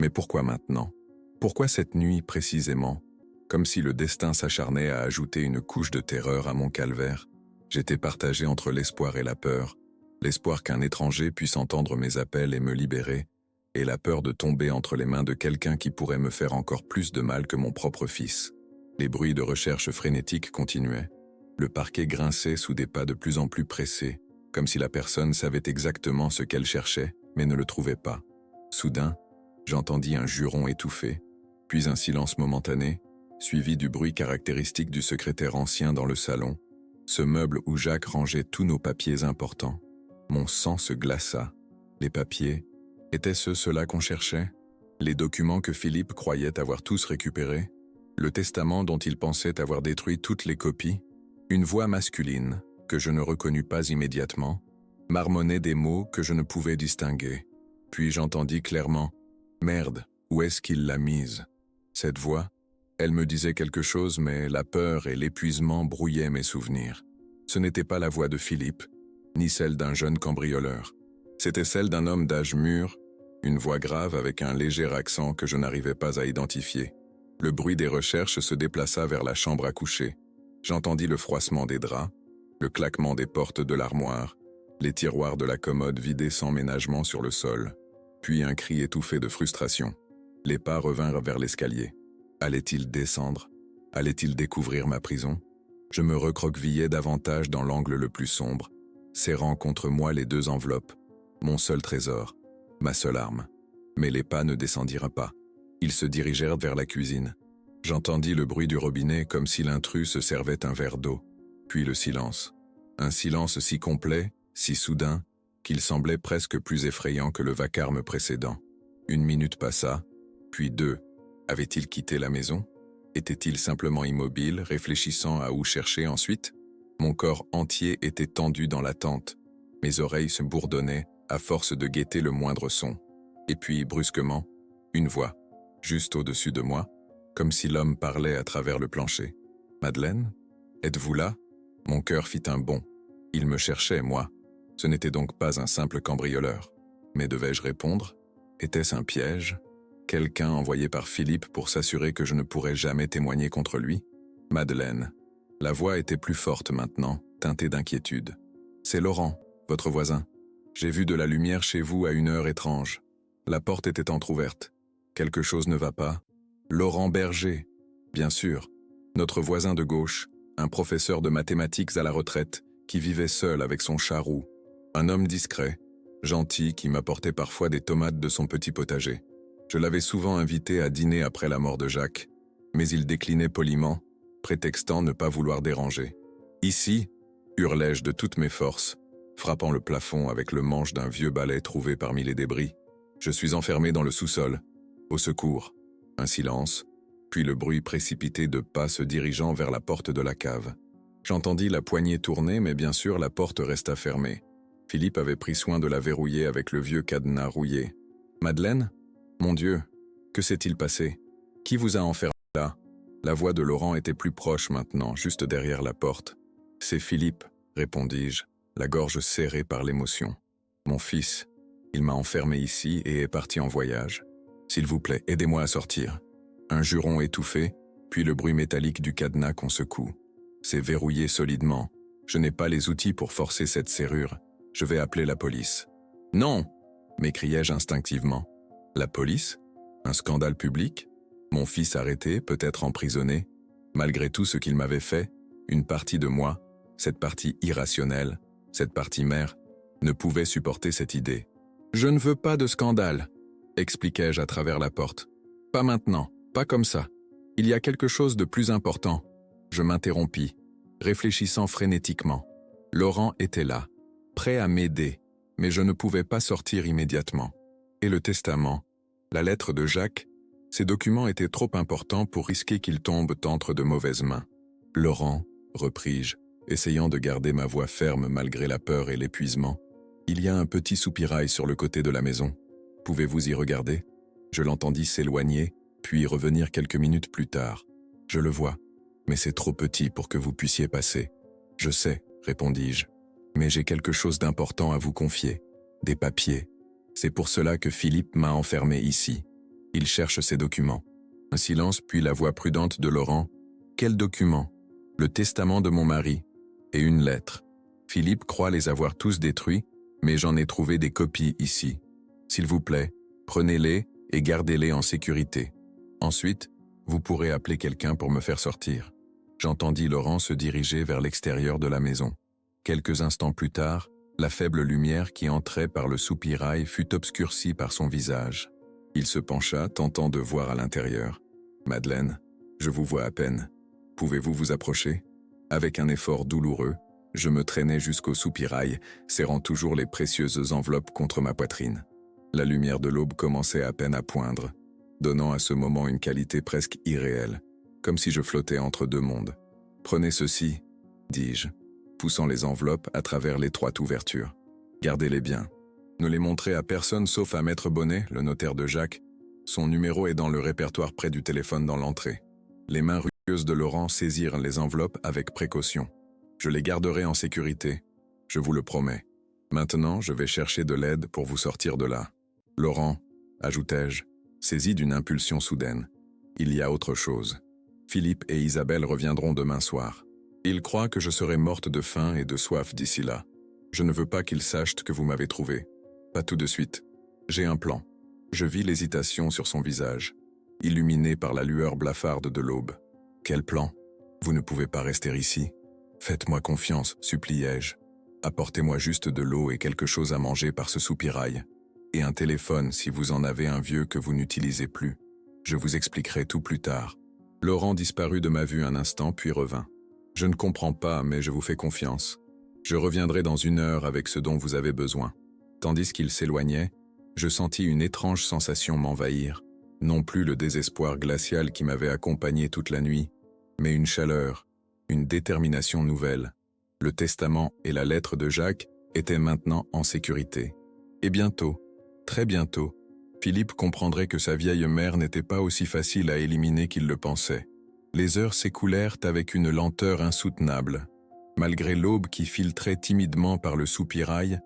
Mais pourquoi maintenant? Pourquoi cette nuit précisément? Comme si le destin s'acharnait à ajouter une couche de terreur à mon calvaire. J'étais partagé entre l'espoir et la peur. L'espoir qu'un étranger puisse entendre mes appels et me libérer, et la peur de tomber entre les mains de quelqu'un qui pourrait me faire encore plus de mal que mon propre fils. Les bruits de recherche frénétiques continuaient. Le parquet grinçait sous des pas de plus en plus pressés, comme si la personne savait exactement ce qu'elle cherchait, mais ne le trouvait pas. Soudain, j'entendis un juron étouffé, puis un silence momentané, suivi du bruit caractéristique du secrétaire ancien dans le salon, ce meuble où Jacques rangeait tous nos papiers importants. Mon sang se glaça. Les papiers, étaient-ce ceux-là qu'on cherchait? Les documents que Philippe croyait avoir tous récupérés? Le testament dont il pensait avoir détruit toutes les copies? Une voix masculine, que je ne reconnus pas immédiatement, marmonnait des mots que je ne pouvais distinguer. Puis j'entendis clairement « Merde, où est-ce qu'il l'a mise ?» Cette voix, elle me disait quelque chose, mais la peur et l'épuisement brouillaient mes souvenirs. Ce n'était pas la voix de Philippe, ni celle d'un jeune cambrioleur. C'était celle d'un homme d'âge mûr, une voix grave avec un léger accent que je n'arrivais pas à identifier. Le bruit des recherches se déplaça vers la chambre à coucher. J'entendis le froissement des draps, le claquement des portes de l'armoire, les tiroirs de la commode vidés sans ménagement sur le sol, puis un cri étouffé de frustration. Les pas revinrent vers l'escalier. Allait-il descendre? Allait-il découvrir ma prison? Je me recroquevillais davantage dans l'angle le plus sombre, serrant contre moi les deux enveloppes, mon seul trésor, ma seule arme. Mais les pas ne descendirent pas. Ils se dirigèrent vers la cuisine. J'entendis le bruit du robinet comme si l'intrus se servait un verre d'eau. Puis le silence. Un silence si complet, si soudain, qu'il semblait presque plus effrayant que le vacarme précédent. Une minute passa, puis deux. Avait-il quitté la maison? Était-il simplement immobile, réfléchissant à où chercher ensuite? Mon corps entier était tendu dans l'attente. Mes oreilles se bourdonnaient à force de guetter le moindre son. Et puis, brusquement, une voix, juste au-dessus de moi, comme si l'homme parlait à travers le plancher. « Madeleine? Êtes-vous là ?» Mon cœur fit un bond. Il me cherchait, moi. Ce n'était donc pas un simple cambrioleur. Mais devais-je répondre? Était-ce un piège? Quelqu'un envoyé par Philippe pour s'assurer que je ne pourrais jamais témoigner contre lui? Madeleine. La voix était plus forte maintenant, teintée d'inquiétude. « C'est Laurent, votre voisin. J'ai vu de la lumière chez vous à une heure étrange. La porte était entr'ouverte. Quelque chose ne va pas. Laurent Berger. Bien sûr. Notre voisin de gauche, un professeur de mathématiques à la retraite, qui vivait seul avec son chat roux. Un homme discret, gentil, qui m'apportait parfois des tomates de son petit potager. Je l'avais souvent invité à dîner après la mort de Jacques, mais il déclinait poliment, prétextant ne pas vouloir déranger. « Ici !» hurlai-je de toutes mes forces, frappant le plafond avec le manche d'un vieux balai trouvé parmi les débris. « Je suis enfermé dans le sous-sol. Au secours !» Un silence, puis le bruit précipité de pas se dirigeant vers la porte de la cave. J'entendis la poignée tourner, mais bien sûr la porte resta fermée. Philippe avait pris soin de la verrouiller avec le vieux cadenas rouillé. « Madeleine ? Mon Dieu, que s'est-il passé? Qui vous a enfermé là ?» La voix de Laurent était plus proche maintenant, juste derrière la porte. « C'est Philippe, » répondis-je, la gorge serrée par l'émotion. « Mon fils, il m'a enfermé ici et est parti en voyage. S'il vous plaît, aidez-moi à sortir. » Un juron étouffé, puis le bruit métallique du cadenas qu'on secoue. C'est verrouillé solidement. Je n'ai pas les outils pour forcer cette serrure. Je vais appeler la police. « Non !» m'écriai-je instinctivement. La police? Un scandale public? Mon fils arrêté, peut-être emprisonné? Malgré tout ce qu'il m'avait fait, une partie de moi, cette partie irrationnelle, cette partie mère, ne pouvait supporter cette idée. « Je ne veux pas de scandale !» expliquai-je à travers la porte. « Pas maintenant, pas comme ça. Il y a quelque chose de plus important. » Je m'interrompis, réfléchissant frénétiquement. Laurent était là, prêt à m'aider, mais je ne pouvais pas sortir immédiatement. Et le testament, la lettre de Jacques, ces documents étaient trop importants pour risquer qu'ils tombent entre de mauvaises mains. « Laurent, » repris-je, essayant de garder ma voix ferme malgré la peur et l'épuisement, « il y a un petit soupirail sur le côté de la maison. Pouvez-vous y regarder ?» Je l'entendis s'éloigner, puis revenir quelques minutes plus tard. « Je le vois, mais c'est trop petit pour que vous puissiez passer. »« Je sais, » répondis-je, « mais j'ai quelque chose d'important à vous confier. Des papiers. C'est pour cela que Philippe m'a enfermé ici. Il cherche ces documents. » Un silence, puis la voix prudente de Laurent. « Quels documents ? » ?»« Le testament de mon mari. Et une lettre. Philippe croit les avoir tous détruits, mais j'en ai trouvé des copies ici. S'il vous plaît, prenez-les et gardez-les en sécurité. Ensuite, vous pourrez appeler quelqu'un pour me faire sortir. » J'entendis Laurent se diriger vers l'extérieur de la maison. Quelques instants plus tard, la faible lumière qui entrait par le soupirail fut obscurcie par son visage. Il se pencha, tentant de voir à l'intérieur. « Madeleine, je vous vois à peine. Pouvez-vous vous approcher ?» Avec un effort douloureux, je me traînais jusqu'au soupirail, serrant toujours les précieuses enveloppes contre ma poitrine. La lumière de l'aube commençait à peine à poindre, donnant à ce moment une qualité presque irréelle, comme si je flottais entre deux mondes. « Prenez ceci, » dis-je, poussant les enveloppes à travers l'étroite ouverture. « Gardez-les bien. Ne les montrez à personne sauf à Maître Bonnet, le notaire de Jacques. Son numéro est dans le répertoire près du téléphone dans l'entrée. » Les mains rugueuses de Laurent saisirent les enveloppes avec précaution. « Je les garderai en sécurité, je vous le promets. Maintenant, je vais chercher de l'aide pour vous sortir de là. »« Laurent, » ajoutai-je, saisi d'une impulsion soudaine, « il y a autre chose. Philippe et Isabelle reviendront demain soir. Ils croient que je serai morte de faim et de soif d'ici là. Je ne veux pas qu'ils sachent que vous m'avez trouvé. Pas tout de suite. J'ai un plan. » Je vis l'hésitation sur son visage, illuminé par la lueur blafarde de l'aube. « Quel plan ? Vous ne pouvez pas rester ici. Faites-moi confiance, suppliai-je. Apportez-moi juste de l'eau et quelque chose à manger par ce soupirail. Et un téléphone si vous en avez un vieux que vous n'utilisez plus. Je vous expliquerai tout plus tard. » Laurent disparut de ma vue un instant puis revint. « Je ne comprends pas, mais je vous fais confiance. Je reviendrai dans 1 heure avec ce dont vous avez besoin. » Tandis qu'il s'éloignait, je sentis une étrange sensation m'envahir. Non plus le désespoir glacial qui m'avait accompagné toute la nuit, mais une chaleur, une détermination nouvelle. Le testament et la lettre de Jacques étaient maintenant en sécurité. Et bientôt, très bientôt, Philippe comprendrait que sa vieille mère n'était pas aussi facile à éliminer qu'il le pensait. Les heures s'écoulèrent avec une lenteur insoutenable. Malgré l'aube qui filtrait timidement par le soupirail,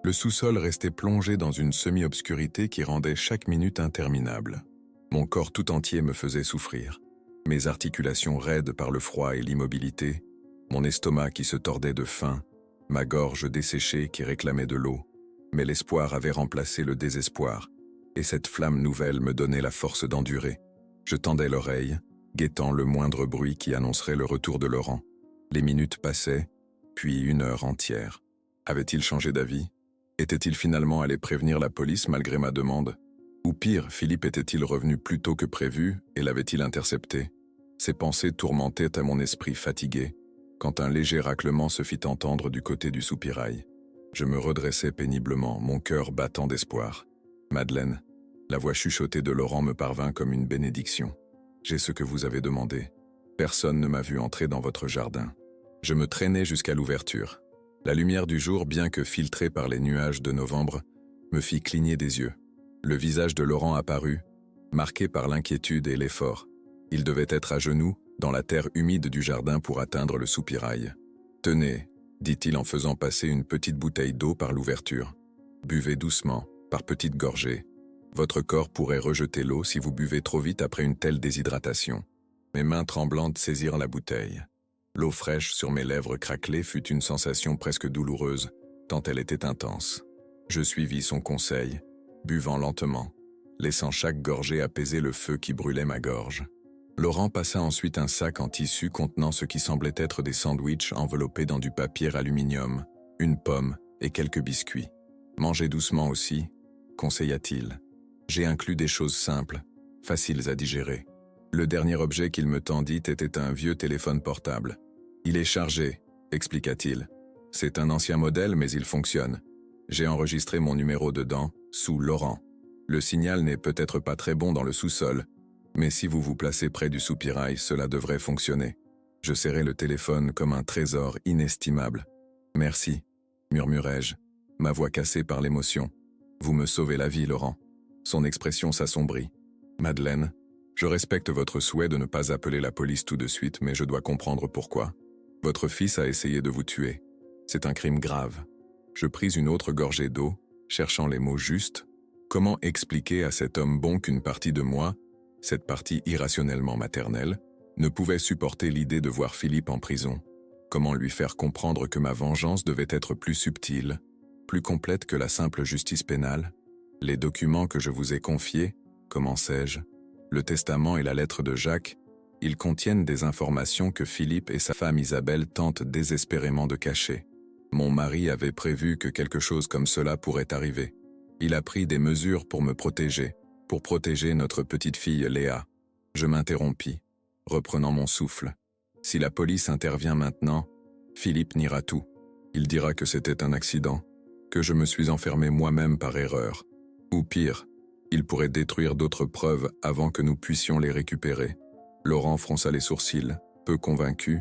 le sous-sol restait plongé dans une semi-obscurité qui rendait chaque minute interminable. Mon corps tout entier me faisait souffrir. Mes articulations raides par le froid et l'immobilité, mon estomac qui se tordait de faim, ma gorge desséchée qui réclamait de l'eau. Mais l'espoir avait remplacé le désespoir, et cette flamme nouvelle me donnait la force d'endurer. Je tendais l'oreille, guettant le moindre bruit qui annoncerait le retour de Laurent. Les minutes passaient, puis 1 heure entière. Avait-il changé d'avis ? Était-il finalement allé prévenir la police malgré ma demande ? Ou pire, Philippe était-il revenu plus tôt que prévu et l'avait-il intercepté ? Ces pensées tourmentaient à mon esprit fatigué, quand un léger raclement se fit entendre du côté du soupirail. Je me redressai péniblement, mon cœur battant d'espoir. « Madeleine », la voix chuchotée de Laurent me parvint comme une bénédiction. « J'ai ce que vous avez demandé. Personne ne m'a vu entrer dans votre jardin. Je me traînais jusqu'à l'ouverture. La lumière du jour, bien que filtrée par les nuages de novembre, me fit cligner des yeux. Le visage de Laurent apparut, marqué par l'inquiétude et l'effort. Il devait être à genoux, dans la terre humide du jardin pour atteindre le soupirail. « Tenez », dit-il en faisant passer une petite bouteille d'eau par l'ouverture. « Buvez doucement, par petites gorgées. Votre corps pourrait rejeter l'eau si vous buvez trop vite après une telle déshydratation. » Mes mains tremblantes saisirent la bouteille. L'eau fraîche sur mes lèvres craquelées fut une sensation presque douloureuse, tant elle était intense. Je suivis son conseil, buvant lentement, laissant chaque gorgée apaiser le feu qui brûlait ma gorge. Laurent passa ensuite un sac en tissu contenant ce qui semblait être des sandwichs enveloppés dans du papier aluminium, une pomme et quelques biscuits. « Mangez doucement aussi », conseilla-t-il. J'ai inclus des choses simples, faciles à digérer. Le dernier objet qu'il me tendit était un vieux téléphone portable. « Il est chargé », expliqua-t-il. « C'est un ancien modèle, mais il fonctionne. J'ai enregistré mon numéro dedans, sous Laurent. Le signal n'est peut-être pas très bon dans le sous-sol, mais si vous vous placez près du soupirail, cela devrait fonctionner. Je serrai le téléphone comme un trésor inestimable. « Merci », murmurai-je, ma voix cassée par l'émotion. « Vous me sauvez la vie, Laurent. » Son expression s'assombrit. « Madeleine, je respecte votre souhait de ne pas appeler la police tout de suite, mais je dois comprendre pourquoi. Votre fils a essayé de vous tuer. C'est un crime grave. » Je pris une autre gorgée d'eau, cherchant les mots justes. Comment expliquer à cet homme bon qu'une partie de moi, cette partie irrationnellement maternelle, ne pouvait supporter l'idée de voir Philippe en prison? Comment lui faire comprendre que ma vengeance devait être plus subtile, plus complète que la simple justice pénale? Les documents que je vous ai confiés, commençai-je, le testament et la lettre de Jacques, ils contiennent des informations que Philippe et sa femme Isabelle tentent désespérément de cacher. Mon mari avait prévu que quelque chose comme cela pourrait arriver. Il a pris des mesures pour me protéger, pour protéger notre petite fille Léa. Je m'interrompis, reprenant mon souffle. Si la police intervient maintenant, Philippe niera tout. Il dira que c'était un accident, que je me suis enfermé moi-même par erreur. Ou pire, il pourrait détruire d'autres preuves avant que nous puissions les récupérer. Laurent fronça les sourcils, peu convaincu,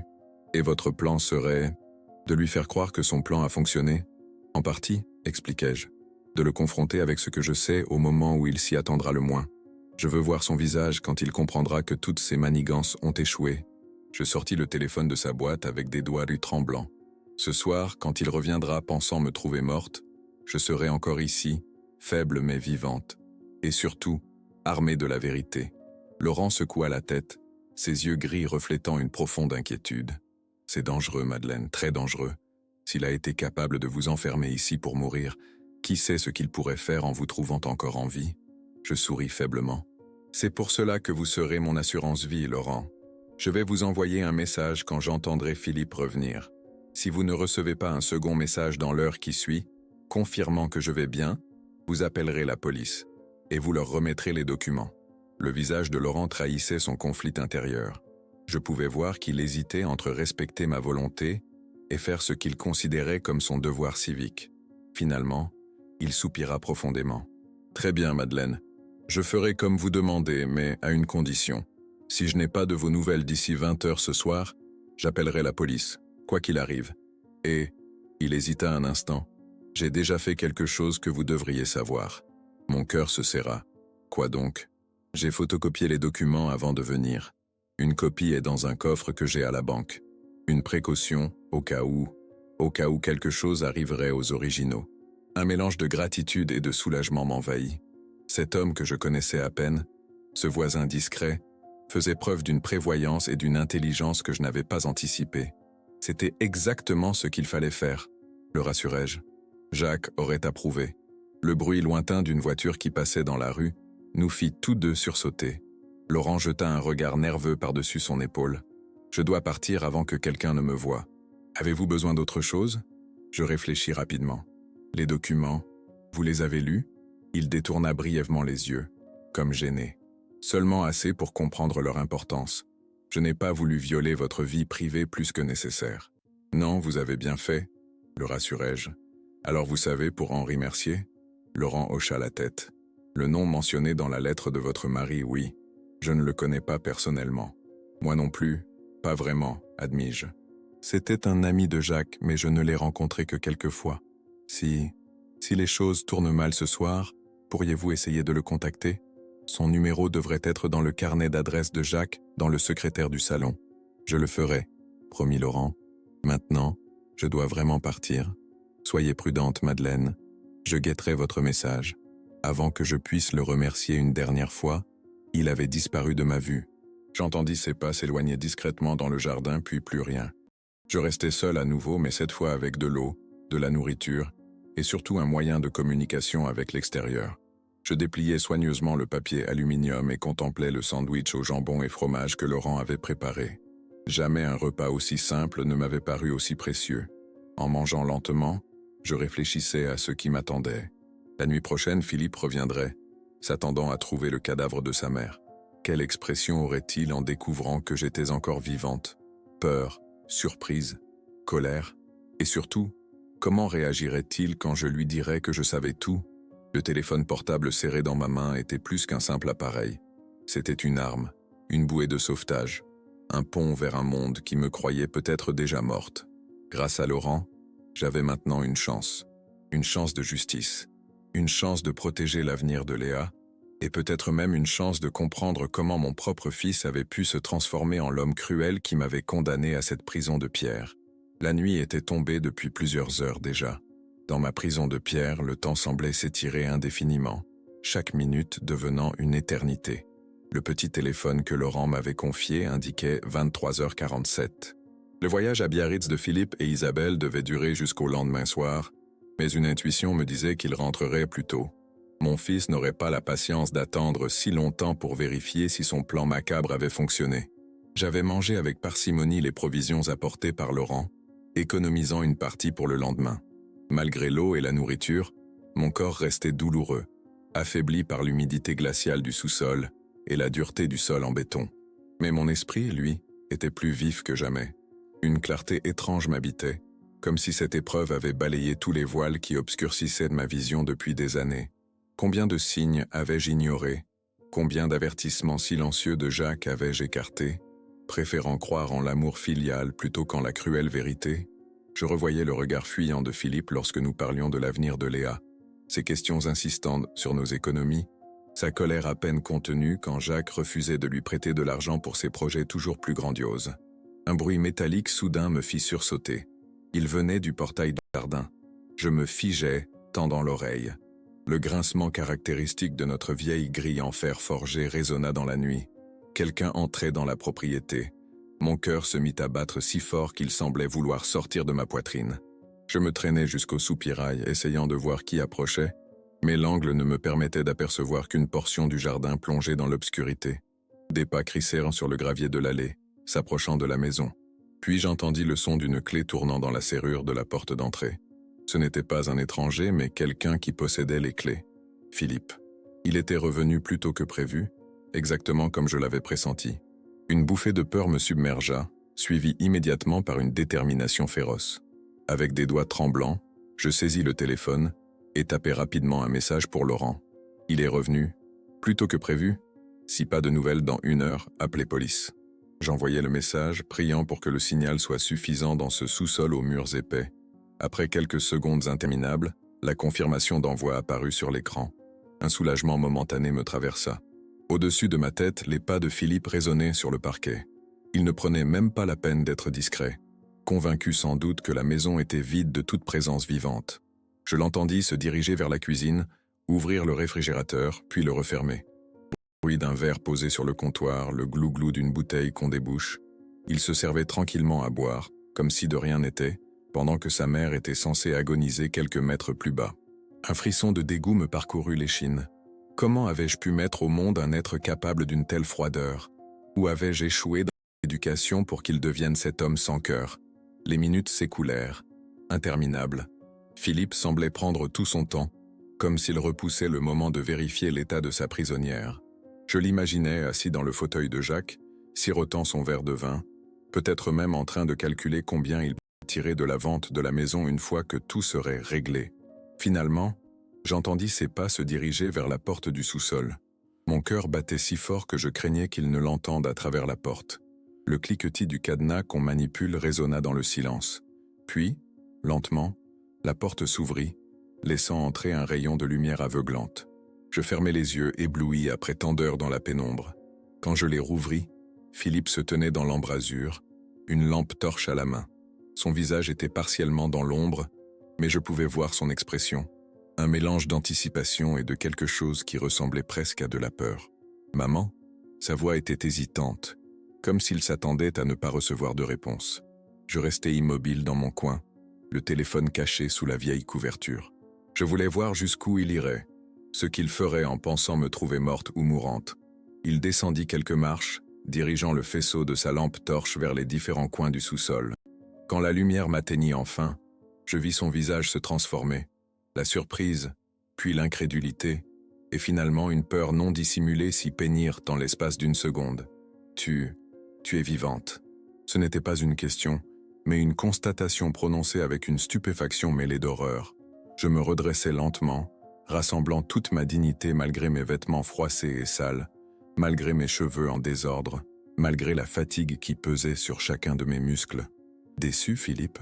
et votre plan serait de lui faire croire que son plan a fonctionné. En partie, expliquai-je, de le confronter avec ce que je sais au moment où il s'y attendra le moins. Je veux voir son visage quand il comprendra que toutes ses manigances ont échoué. Je sortis le téléphone de sa boîte avec des doigts tremblants. Ce soir, quand il reviendra pensant me trouver morte, je serai encore ici, faible mais vivante. Et surtout, armée de la vérité. Laurent secoua la tête, ses yeux gris reflétant une profonde inquiétude. C'est dangereux, Madeleine, très dangereux. S'il a été capable de vous enfermer ici pour mourir, qui sait ce qu'il pourrait faire en vous trouvant encore en vie? Je souris faiblement. C'est pour cela que vous serez mon assurance vie, Laurent. Je vais vous envoyer un message quand j'entendrai Philippe revenir. Si vous ne recevez pas un second message dans l'heure qui suit, confirmant que je vais bien, vous appellerez la police et vous leur remettrez les documents. Le visage de Laurent trahissait son conflit intérieur. Je pouvais voir qu'il hésitait entre respecter ma volonté et faire ce qu'il considérait comme son devoir civique. Finalement, il soupira profondément. « Très bien, Madeleine. Je ferai comme vous demandez, mais à une condition. Si je n'ai pas de vos nouvelles d'ici 20 heures ce soir, j'appellerai la police, quoi qu'il arrive. Et, il hésita un instant, j'ai déjà fait quelque chose que vous devriez savoir. » Mon cœur se serra. Quoi donc? J'ai photocopié les documents avant de venir. Une copie est dans un coffre que j'ai à la banque. Une précaution, au cas où quelque chose arriverait aux originaux. Un mélange de gratitude et de soulagement m'envahit. Cet homme que je connaissais à peine, ce voisin discret, faisait preuve d'une prévoyance et d'une intelligence que je n'avais pas anticipée. C'était exactement ce qu'il fallait faire, le rassurai-je. Jacques aurait approuvé. Le bruit lointain d'une voiture qui passait dans la rue nous fit tous deux sursauter. Laurent jeta un regard nerveux par-dessus son épaule. « Je dois partir avant que quelqu'un ne me voie. Avez-vous besoin d'autre chose ?» Je réfléchis rapidement. « Les documents, vous les avez lus ?» Il détourna brièvement les yeux, comme gêné. Seulement assez pour comprendre leur importance. Je n'ai pas voulu violer votre vie privée plus que nécessaire. « Non, vous avez bien fait, » le rassurai-je. « Alors vous savez pour Henri Mercier ?» Laurent hocha la tête. « Le nom mentionné dans la lettre de votre mari, oui. Je ne le connais pas personnellement. Moi non plus, pas vraiment, admis-je. C'était un ami de Jacques, mais je ne l'ai rencontré que quelques fois. Si les choses tournent mal ce soir, pourriez-vous essayer de le contacter? Son numéro devrait être dans le carnet d'adresse de Jacques, dans le secrétaire du salon. Je le ferai, promis Laurent. Maintenant, je dois vraiment partir. Soyez prudente, Madeleine. Je guetterai votre message. Avant que je puisse le remercier une dernière fois, il avait disparu de ma vue. J'entendis ses pas s'éloigner discrètement dans le jardin, puis plus rien. Je restais seul à nouveau, mais cette fois avec de l'eau, de la nourriture, et surtout un moyen de communication avec l'extérieur. Je dépliais soigneusement le papier aluminium et contemplais le sandwich au jambon et fromage que Laurent avait préparé. Jamais un repas aussi simple ne m'avait paru aussi précieux. En mangeant lentement, je réfléchissais à ce qui m'attendait. La nuit prochaine, Philippe reviendrait, s'attendant à trouver le cadavre de sa mère. Quelle expression aurait-il en découvrant que j'étais encore vivante? Peur, surprise, colère, et surtout, comment réagirait-il quand je lui dirais que je savais tout? Le téléphone portable serré dans ma main était plus qu'un simple appareil. C'était une arme, une bouée de sauvetage, un pont vers un monde qui me croyait peut-être déjà morte. Grâce à Laurent, j'avais maintenant une chance de justice, une chance de protéger l'avenir de Léa, et peut-être même une chance de comprendre comment mon propre fils avait pu se transformer en l'homme cruel qui m'avait condamné à cette prison de pierre. La nuit était tombée depuis plusieurs heures déjà. Dans ma prison de pierre, le temps semblait s'étirer indéfiniment, chaque minute devenant une éternité. Le petit téléphone que Laurent m'avait confié indiquait 23h47. Le voyage à Biarritz de Philippe et Isabelle devait durer jusqu'au lendemain soir, mais une intuition me disait qu'il rentrerait plus tôt. Mon fils n'aurait pas la patience d'attendre si longtemps pour vérifier si son plan macabre avait fonctionné. J'avais mangé avec parcimonie les provisions apportées par Laurent, économisant une partie pour le lendemain. Malgré l'eau et la nourriture, mon corps restait douloureux, affaibli par l'humidité glaciale du sous-sol et la dureté du sol en béton. Mais mon esprit, lui, était plus vif que jamais. Une clarté étrange m'habitait, comme si cette épreuve avait balayé tous les voiles qui obscurcissaient ma vision depuis des années. Combien de signes avais-je ignorés? Combien d'avertissements silencieux de Jacques avais-je écartés, préférant croire en l'amour filial plutôt qu'en la cruelle vérité? Je revoyais le regard fuyant de Philippe lorsque nous parlions de l'avenir de Léa, ses questions insistantes sur nos économies, sa colère à peine contenue quand Jacques refusait de lui prêter de l'argent pour ses projets toujours plus grandioses. Un bruit métallique soudain me fit sursauter. Il venait du portail du jardin. Je me figeais, tendant l'oreille. Le grincement caractéristique de notre vieille grille en fer forgé résonna dans la nuit. Quelqu'un entrait dans la propriété. Mon cœur se mit à battre si fort qu'il semblait vouloir sortir de ma poitrine. Je me traînais jusqu'au soupirail, essayant de voir qui approchait, mais l'angle ne me permettait d'apercevoir qu'une portion du jardin plongée dans l'obscurité. Des pas crissèrent sur le gravier de l'allée, s'approchant de la maison. Puis j'entendis le son d'une clé tournant dans la serrure de la porte d'entrée. Ce n'était pas un étranger, mais quelqu'un qui possédait les clés. Philippe. Il était revenu plus tôt que prévu, exactement comme je l'avais pressenti. Une bouffée de peur me submergea, suivie immédiatement par une détermination féroce. Avec des doigts tremblants, je saisis le téléphone et tapai rapidement un message pour Laurent. Il est revenu, plus tôt que prévu. Si pas de nouvelles dans 1 heure, appelez police. J'envoyai le message, priant pour que le signal soit suffisant dans ce sous-sol aux murs épais. Après quelques secondes interminables, la confirmation d'envoi apparut sur l'écran. Un soulagement momentané me traversa. Au-dessus de ma tête, les pas de Philippe résonnaient sur le parquet. Il ne prenait même pas la peine d'être discret, convaincu sans doute que la maison était vide de toute présence vivante. Je l'entendis se diriger vers la cuisine, ouvrir le réfrigérateur, puis le refermer. Le bruit d'un verre posé sur le comptoir, le glou-glou d'une bouteille qu'on débouche. Il se servait tranquillement à boire, comme si de rien n'était, pendant que sa mère était censée agoniser quelques mètres plus bas. Un frisson de dégoût me parcourut l'échine. Comment avais-je pu mettre au monde un être capable d'une telle froideur? Où avais-je échoué dans l'éducation pour qu'il devienne cet homme sans cœur? Les minutes s'écoulèrent, interminables. Philippe semblait prendre tout son temps, comme s'il repoussait le moment de vérifier l'état de sa prisonnière. Je l'imaginais assis dans le fauteuil de Jacques, sirotant son verre de vin, peut-être même en train de calculer combien il tirer de la vente de la maison une fois que tout serait réglé. Finalement, j'entendis ses pas se diriger vers la porte du sous-sol. Mon cœur battait si fort que je craignais qu'il ne l'entende à travers la porte. Le cliquetis du cadenas qu'on manipule résonna dans le silence. Puis, lentement, la porte s'ouvrit, laissant entrer un rayon de lumière aveuglante. Je fermai les yeux, ébloui après tant d'heures dans la pénombre. Quand je les rouvris, Philippe se tenait dans l'embrasure, une lampe torche à la main. Son visage était partiellement dans l'ombre, mais je pouvais voir son expression, un mélange d'anticipation et de quelque chose qui ressemblait presque à de la peur. « Maman ?» Sa voix était hésitante, comme s'il s'attendait à ne pas recevoir de réponse. Je restais immobile dans mon coin, le téléphone caché sous la vieille couverture. Je voulais voir jusqu'où il irait, ce qu'il ferait en pensant me trouver morte ou mourante. Il descendit quelques marches, dirigeant le faisceau de sa lampe torche vers les différents coins du sous-sol. Quand la lumière m'atteignit enfin, je vis son visage se transformer. La surprise, puis l'incrédulité, et finalement une peur non dissimulée s'y peignirent dans l'espace d'une seconde. Tu es vivante. Ce n'était pas une question, mais une constatation prononcée avec une stupéfaction mêlée d'horreur. Je me redressai lentement, rassemblant toute ma dignité malgré mes vêtements froissés et sales, malgré mes cheveux en désordre, malgré la fatigue qui pesait sur chacun de mes muscles. Déçu, Philippe?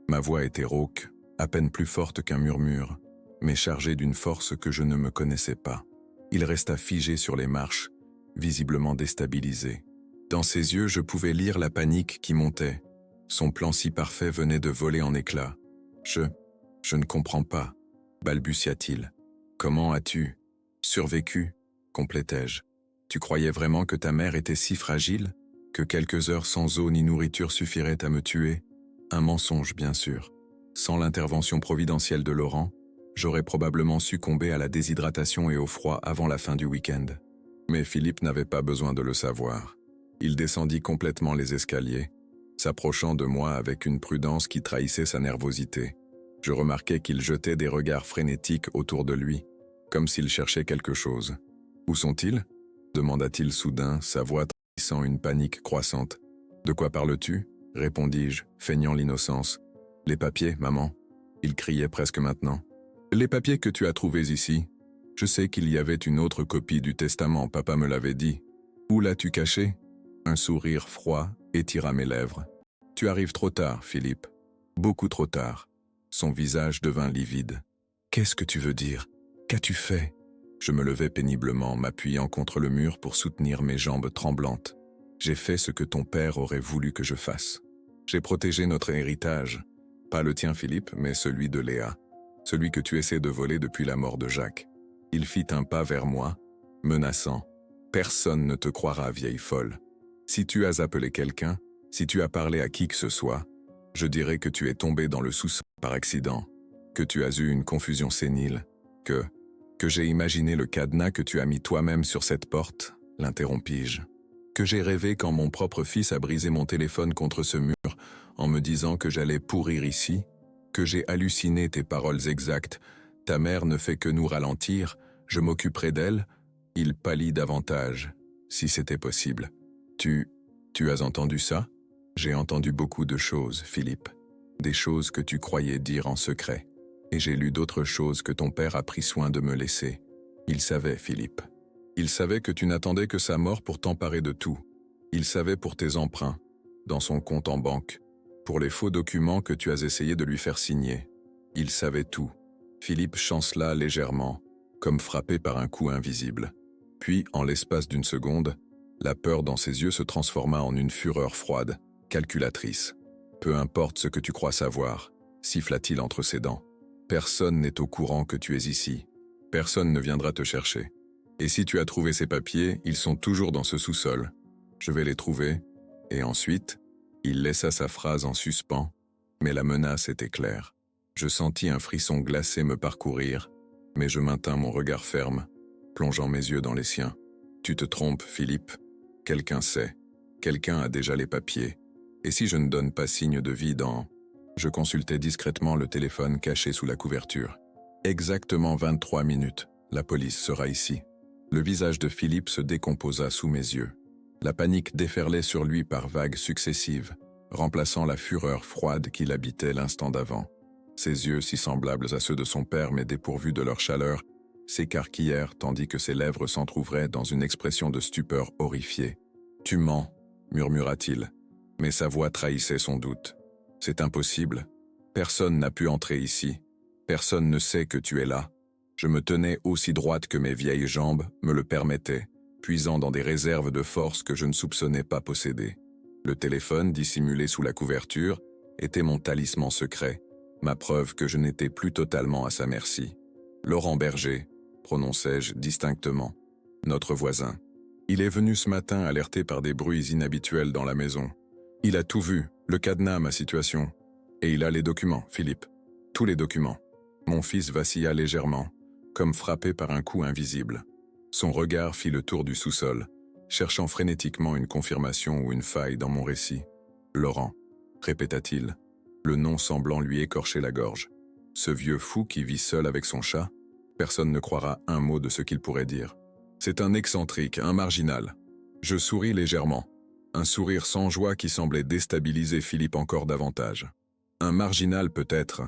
Ma voix était rauque, à peine plus forte qu'un murmure, mais chargée d'une force que je ne me connaissais pas. Il resta figé sur les marches, visiblement déstabilisé. Dans ses yeux, je pouvais lire la panique qui montait. Son plan si parfait venait de voler en éclats. Je ne comprends pas, balbutia-t-il. Comment as-tu survécu, complétai-je. Tu croyais vraiment que ta mère était si fragile, que quelques heures sans eau ni nourriture suffiraient à me tuer? Un mensonge, bien sûr. Sans l'intervention providentielle de Laurent, j'aurais probablement succombé à la déshydratation et au froid avant la fin du week-end. Mais Philippe n'avait pas besoin de le savoir. Il descendit complètement les escaliers, s'approchant de moi avec une prudence qui trahissait sa nervosité. Je remarquai qu'il jetait des regards frénétiques autour de lui, comme s'il cherchait quelque chose. « Où sont-ils » demanda-t-il soudain, sa voix trahissant une panique croissante. « De quoi parles-tu » répondis-je, feignant l'innocence. « Les papiers, maman » il criait presque maintenant. « Les papiers que tu as trouvés ici. Je sais qu'il y avait une autre copie du testament, papa me l'avait dit. Où l'as-tu caché » Un sourire froid étira mes lèvres. « Tu arrives trop tard, Philippe. Beaucoup trop tard. » Son visage devint livide. « Qu'est-ce que tu veux dire? Qu'as-tu fait » Je me levai péniblement, m'appuyant contre le mur pour soutenir mes jambes tremblantes. « J'ai fait ce que ton père aurait voulu que je fasse. J'ai protégé notre héritage. Pas le tien, Philippe, mais celui de Léa. Celui que tu essaies de voler depuis la mort de Jacques. » Il fit un pas vers moi, menaçant. « Personne ne te croira, vieille folle. Si tu as appelé quelqu'un, si tu as parlé à qui que ce soit, je dirais que tu es tombé dans le sous-sol par accident, que tu as eu une confusion sénile, que j'ai imaginé le cadenas que tu as mis toi-même sur cette porte, l'interrompis-je. Que j'ai rêvé quand mon propre fils a brisé mon téléphone contre ce mur en me disant que j'allais pourrir ici, que j'ai halluciné tes paroles exactes. Ta mère ne fait que nous ralentir, je m'occuperai d'elle. Il pâlit davantage, si c'était possible. Tu as entendu ça? J'ai entendu beaucoup de choses, Philippe. Des choses que tu croyais dire en secret. Et j'ai lu d'autres choses que ton père a pris soin de me laisser. Il savait, Philippe. Il savait que tu n'attendais que sa mort pour t'emparer de tout. Il savait pour tes emprunts, dans son compte en banque, pour les faux documents que tu as essayé de lui faire signer. Il savait tout. Philippe chancela légèrement, comme frappé par un coup invisible. Puis, en l'espace d'une seconde, la peur dans ses yeux se transforma en une fureur froide, calculatrice. « Peu importe ce que tu crois savoir » siffla-t-il entre ses dents. « Personne n'est au courant que tu es ici. Personne ne viendra te chercher. Et si tu as trouvé ces papiers, ils sont toujours dans ce sous-sol. Je vais les trouver. » Et ensuite, il laissa sa phrase en suspens, mais la menace était claire. Je sentis un frisson glacé me parcourir, mais je maintins mon regard ferme, plongeant mes yeux dans les siens. « Tu te trompes, Philippe. Quelqu'un sait. Quelqu'un a déjà les papiers. Et si je ne donne pas signe de vie dans... » Je consultai discrètement le téléphone caché sous la couverture. « Exactement 23 minutes. La police sera ici. » Le visage de Philippe se décomposa sous mes yeux. La panique déferlait sur lui par vagues successives, remplaçant la fureur froide qui l'habitait l'instant d'avant. Ses yeux, si semblables à ceux de son père mais dépourvus de leur chaleur, s'écarquillèrent tandis que ses lèvres s'entr'ouvraient dans une expression de stupeur horrifiée. « Tu mens » murmura-t-il. Mais sa voix trahissait son doute. C'est impossible. Personne n'a pu entrer ici. Personne ne sait que tu es là. Je me tenais aussi droite que mes vieilles jambes me le permettaient, puisant dans des réserves de force que je ne soupçonnais pas posséder. Le téléphone, dissimulé sous la couverture, était mon talisman secret, ma preuve que je n'étais plus totalement à sa merci. Laurent Berger, prononçai-je distinctement. Notre voisin. Il est venu ce matin alerté par des bruits inhabituels dans la maison. Il a tout vu, le cadenas, ma situation. Et il a les documents, Philippe. Tous les documents. Mon fils vacilla légèrement, comme frappé par un coup invisible. Son regard fit le tour du sous-sol, cherchant frénétiquement une confirmation ou une faille dans mon récit. Laurent, répéta-t-il, le nom semblant lui écorcher la gorge. Ce vieux fou qui vit seul avec son chat, personne ne croira un mot de ce qu'il pourrait dire. C'est un excentrique, un marginal. Je souris légèrement, un sourire sans joie qui semblait déstabiliser Philippe encore davantage. Un marginal peut-être,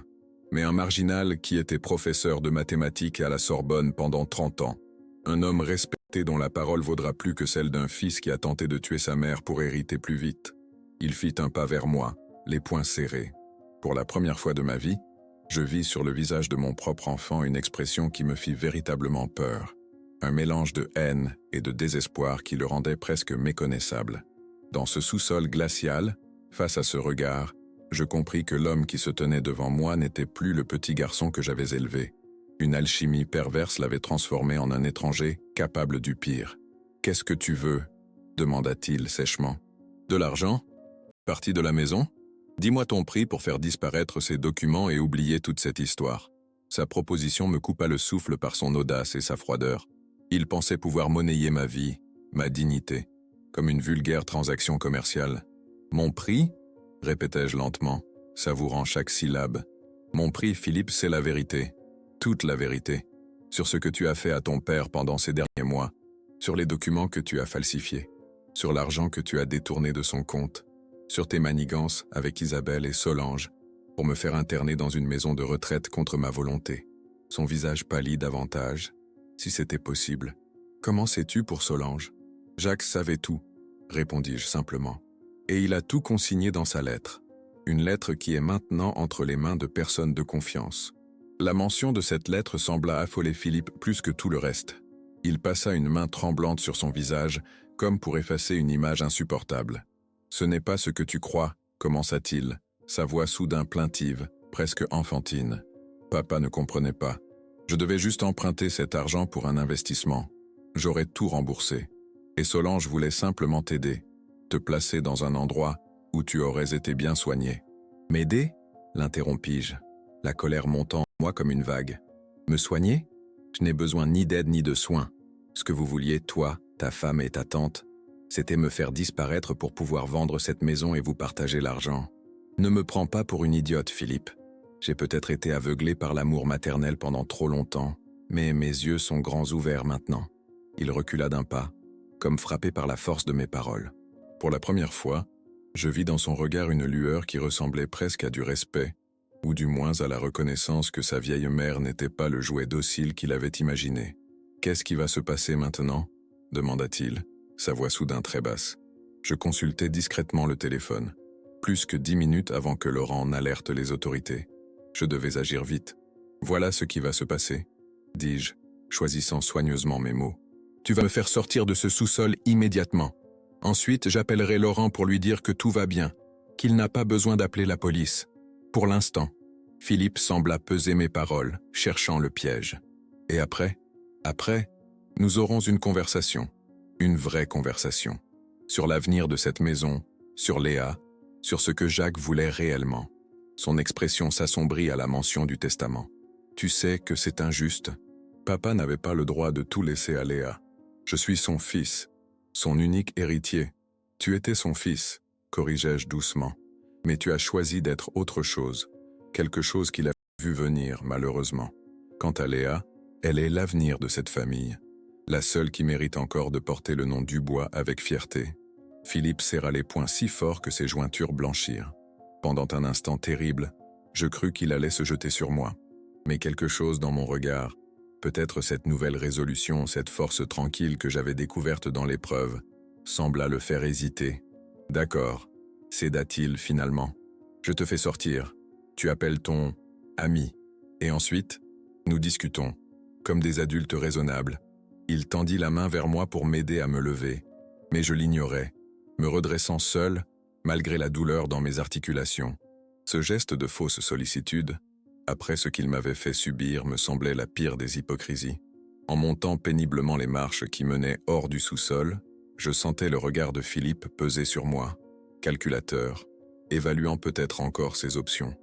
mais un marginal qui était professeur de mathématiques à la Sorbonne pendant 30 ans. Un homme respecté dont la parole vaudra plus que celle d'un fils qui a tenté de tuer sa mère pour hériter plus vite. Il fit un pas vers moi, les poings serrés. Pour la première fois de ma vie, je vis sur le visage de mon propre enfant une expression qui me fit véritablement peur. Un mélange de haine et de désespoir qui le rendait presque méconnaissable. Dans ce sous-sol glacial, face à ce regard, je compris que l'homme qui se tenait devant moi n'était plus le petit garçon que j'avais élevé. Une alchimie perverse l'avait transformé en un étranger capable du pire. « Qu'est-ce que tu veux » demanda-t-il sèchement. « De l'argent ? Parti de la maison ? Dis-moi ton prix pour faire disparaître ces documents et oublier toute cette histoire. » Sa proposition me coupa le souffle par son audace et sa froideur. Il pensait pouvoir monnayer ma vie, ma dignité, comme une vulgaire transaction commerciale. « Mon prix ?» répétai-je lentement, savourant chaque syllabe. « Mon prix, Philippe, c'est la vérité. Toute la vérité. Sur ce que tu as fait à ton père pendant ces derniers mois. Sur les documents que tu as falsifiés. Sur l'argent que tu as détourné de son compte. Sur tes manigances avec Isabelle et Solange, pour me faire interner dans une maison de retraite contre ma volonté. » Son visage pâlit davantage. « Si c'était possible. Comment sais-tu pour Solange ?»« Jacques savait tout, » répondis-je simplement. Et il a tout consigné dans sa lettre. Une lettre qui est maintenant entre les mains de personnes de confiance. La mention de cette lettre sembla affoler Philippe plus que tout le reste. Il passa une main tremblante sur son visage, comme pour effacer une image insupportable. « Ce n'est pas ce que tu crois, » commença-t-il, sa voix soudain plaintive, presque enfantine. Papa ne comprenait pas. Je devais juste emprunter cet argent pour un investissement. J'aurais tout remboursé. Et Solange voulait simplement t'aider, te placer dans un endroit où tu aurais été bien soigné. « M'aider » l'interrompis-je, la colère montant en moi comme une vague. « Me soigner ? Je n'ai besoin ni d'aide ni de soins. Ce que vous vouliez, toi, ta femme et ta tante, c'était me faire disparaître pour pouvoir vendre cette maison et vous partager l'argent. Ne me prends pas pour une idiote, Philippe. J'ai peut-être été aveuglé par l'amour maternel pendant trop longtemps, mais mes yeux sont grands ouverts maintenant. » Il recula d'un pas, comme frappé par la force de mes paroles. Pour la première fois, je vis dans son regard une lueur qui ressemblait presque à du respect, ou du moins à la reconnaissance que sa vieille mère n'était pas le jouet docile qu'il avait imaginé. « Qu'est-ce qui va se passer maintenant ?» demanda-t-il, sa voix soudain très basse. Je consultai discrètement le téléphone, plus que 10 minutes avant que Laurent n'alerte les autorités. Je devais agir vite. « Voilà ce qui va se passer, » dis-je, choisissant soigneusement mes mots. « Tu vas me faire sortir de ce sous-sol immédiatement. Ensuite, j'appellerai Laurent pour lui dire que tout va bien, qu'il n'a pas besoin d'appeler la police. Pour l'instant. » Philippe sembla peser mes paroles, cherchant le piège. « Et après ? Après, nous aurons une conversation, une vraie conversation, sur l'avenir de cette maison, sur Léa, sur ce que Jacques voulait réellement. » Son expression s'assombrit à la mention du testament. « Tu sais que c'est injuste. Papa n'avait pas le droit de tout laisser à Léa. Je suis son fils, son unique héritier. Tu étais son fils, corrigeai-je doucement. Mais tu as choisi d'être autre chose, quelque chose qu'il a vu venir, malheureusement. Quant à Léa, elle est l'avenir de cette famille, la seule qui mérite encore de porter le nom Dubois avec fierté. » Philippe serra les poings si fort que ses jointures blanchirent. Pendant un instant terrible, je crus qu'il allait se jeter sur moi. Mais quelque chose dans mon regard, peut-être cette nouvelle résolution, cette force tranquille que j'avais découverte dans l'épreuve, sembla le faire hésiter. D'accord, céda-t-il finalement. Je te fais sortir. Tu appelles ton ami. Et ensuite, nous discutons, comme des adultes raisonnables. Il tendit la main vers moi pour m'aider à me lever, mais je l'ignorais, me redressant seul, malgré la douleur dans mes articulations. Ce geste de fausse sollicitude, après ce qu'il m'avait fait subir, me semblait la pire des hypocrisies. En montant péniblement les marches qui menaient hors du sous-sol, je sentais le regard de Philippe peser sur moi, calculateur, évaluant peut-être encore ses options.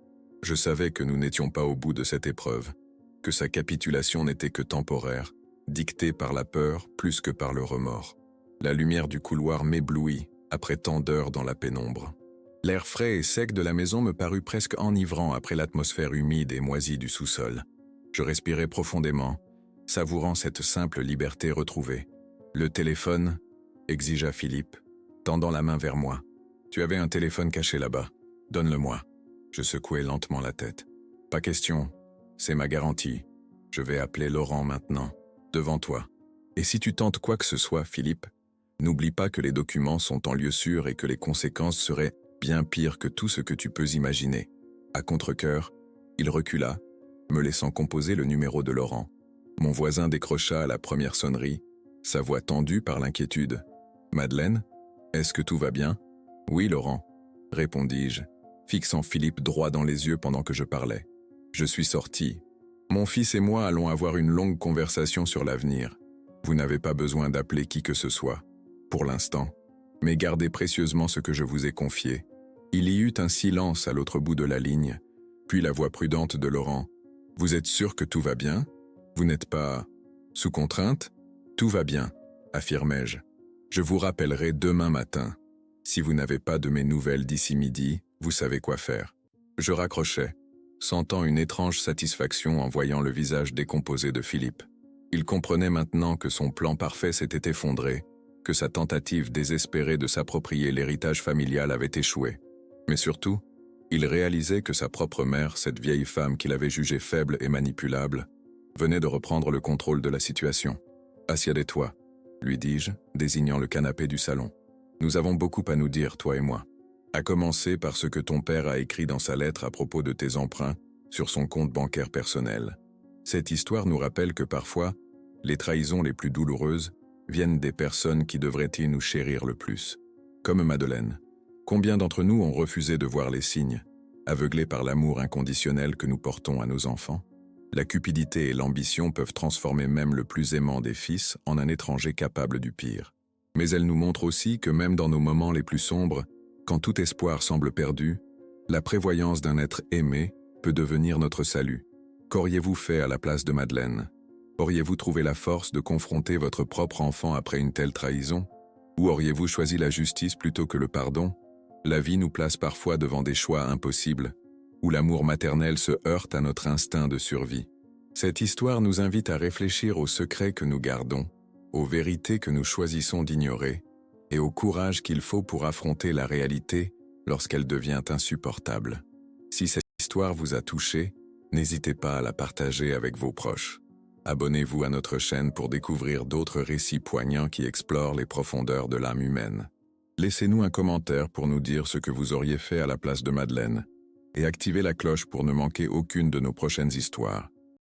Je savais que nous n'étions pas au bout de cette épreuve, que sa capitulation n'était que temporaire, dictée par la peur plus que par le remords. La lumière du couloir m'éblouit après tant d'heures dans la pénombre. L'air frais et sec de la maison me parut presque enivrant après l'atmosphère humide et moisie du sous-sol. Je respirais profondément, savourant cette simple liberté retrouvée. « Le téléphone ?» exigea Philippe, tendant la main vers moi. « Tu avais un téléphone caché là-bas. Donne-le-moi. » Je secouai lentement la tête. « Pas question. C'est ma garantie. Je vais appeler Laurent maintenant, devant toi. Et si tu tentes quoi que ce soit, Philippe, n'oublie pas que les documents sont en lieu sûr et que les conséquences seraient bien pires que tout ce que tu peux imaginer. » À contre-cœur, il recula, me laissant composer le numéro de Laurent. Mon voisin décrocha à la première sonnerie, sa voix tendue par l'inquiétude. « Madeleine, est-ce que tout va bien ?»« Oui, Laurent, » répondis-je, fixant Philippe droit dans les yeux pendant que je parlais. Je suis sorti. Mon fils et moi allons avoir une longue conversation sur l'avenir. Vous n'avez pas besoin d'appeler qui que ce soit, pour l'instant, mais gardez précieusement ce que je vous ai confié. Il y eut un silence à l'autre bout de la ligne, puis la voix prudente de Laurent. « Vous êtes sûr que tout va bien ? Vous n'êtes pas sous contrainte ? » « Tout va bien, affirmai-je. Je vous rappellerai demain matin. Si vous n'avez pas de mes nouvelles d'ici midi, vous savez quoi faire. » Je raccrochai, sentant une étrange satisfaction en voyant le visage décomposé de Philippe. Il comprenait maintenant que son plan parfait s'était effondré, que sa tentative désespérée de s'approprier l'héritage familial avait échoué. Mais surtout, il réalisait que sa propre mère, cette vieille femme qu'il avait jugée faible et manipulable, venait de reprendre le contrôle de la situation. « Assieds-toi », lui dis-je, désignant le canapé du salon. « Nous avons beaucoup à nous dire, toi et moi. À commencer par ce que ton père a écrit dans sa lettre à propos de tes emprunts sur son compte bancaire personnel. Cette histoire nous rappelle que parfois, les trahisons les plus douloureuses viennent des personnes qui devraient-ils nous chérir le plus. Comme Madeleine. Combien d'entre nous ont refusé de voir les signes, aveuglés par l'amour inconditionnel que nous portons à nos enfants? La cupidité et l'ambition peuvent transformer même le plus aimant des fils en un étranger capable du pire. Mais elles nous montrent aussi que même dans nos moments les plus sombres, quand tout espoir semble perdu, la prévoyance d'un être aimé peut devenir notre salut. Qu'auriez-vous fait à la place de Madeleine? Auriez-vous trouvé la force de confronter votre propre enfant après une telle trahison? Ou auriez-vous choisi la justice plutôt que le pardon? La vie nous place parfois devant des choix impossibles, où l'amour maternel se heurte à notre instinct de survie. Cette histoire nous invite à réfléchir aux secrets que nous gardons, aux vérités que nous choisissons d'ignorer, et au courage qu'il faut pour affronter la réalité lorsqu'elle devient insupportable. Si cette histoire vous a touché, n'hésitez pas à la partager avec vos proches. Abonnez-vous à notre chaîne pour découvrir d'autres récits poignants qui explorent les profondeurs de l'âme humaine. Laissez-nous un commentaire pour nous dire ce que vous auriez fait à la place de Madeleine, et activez la cloche pour ne manquer aucune de nos prochaines histoires.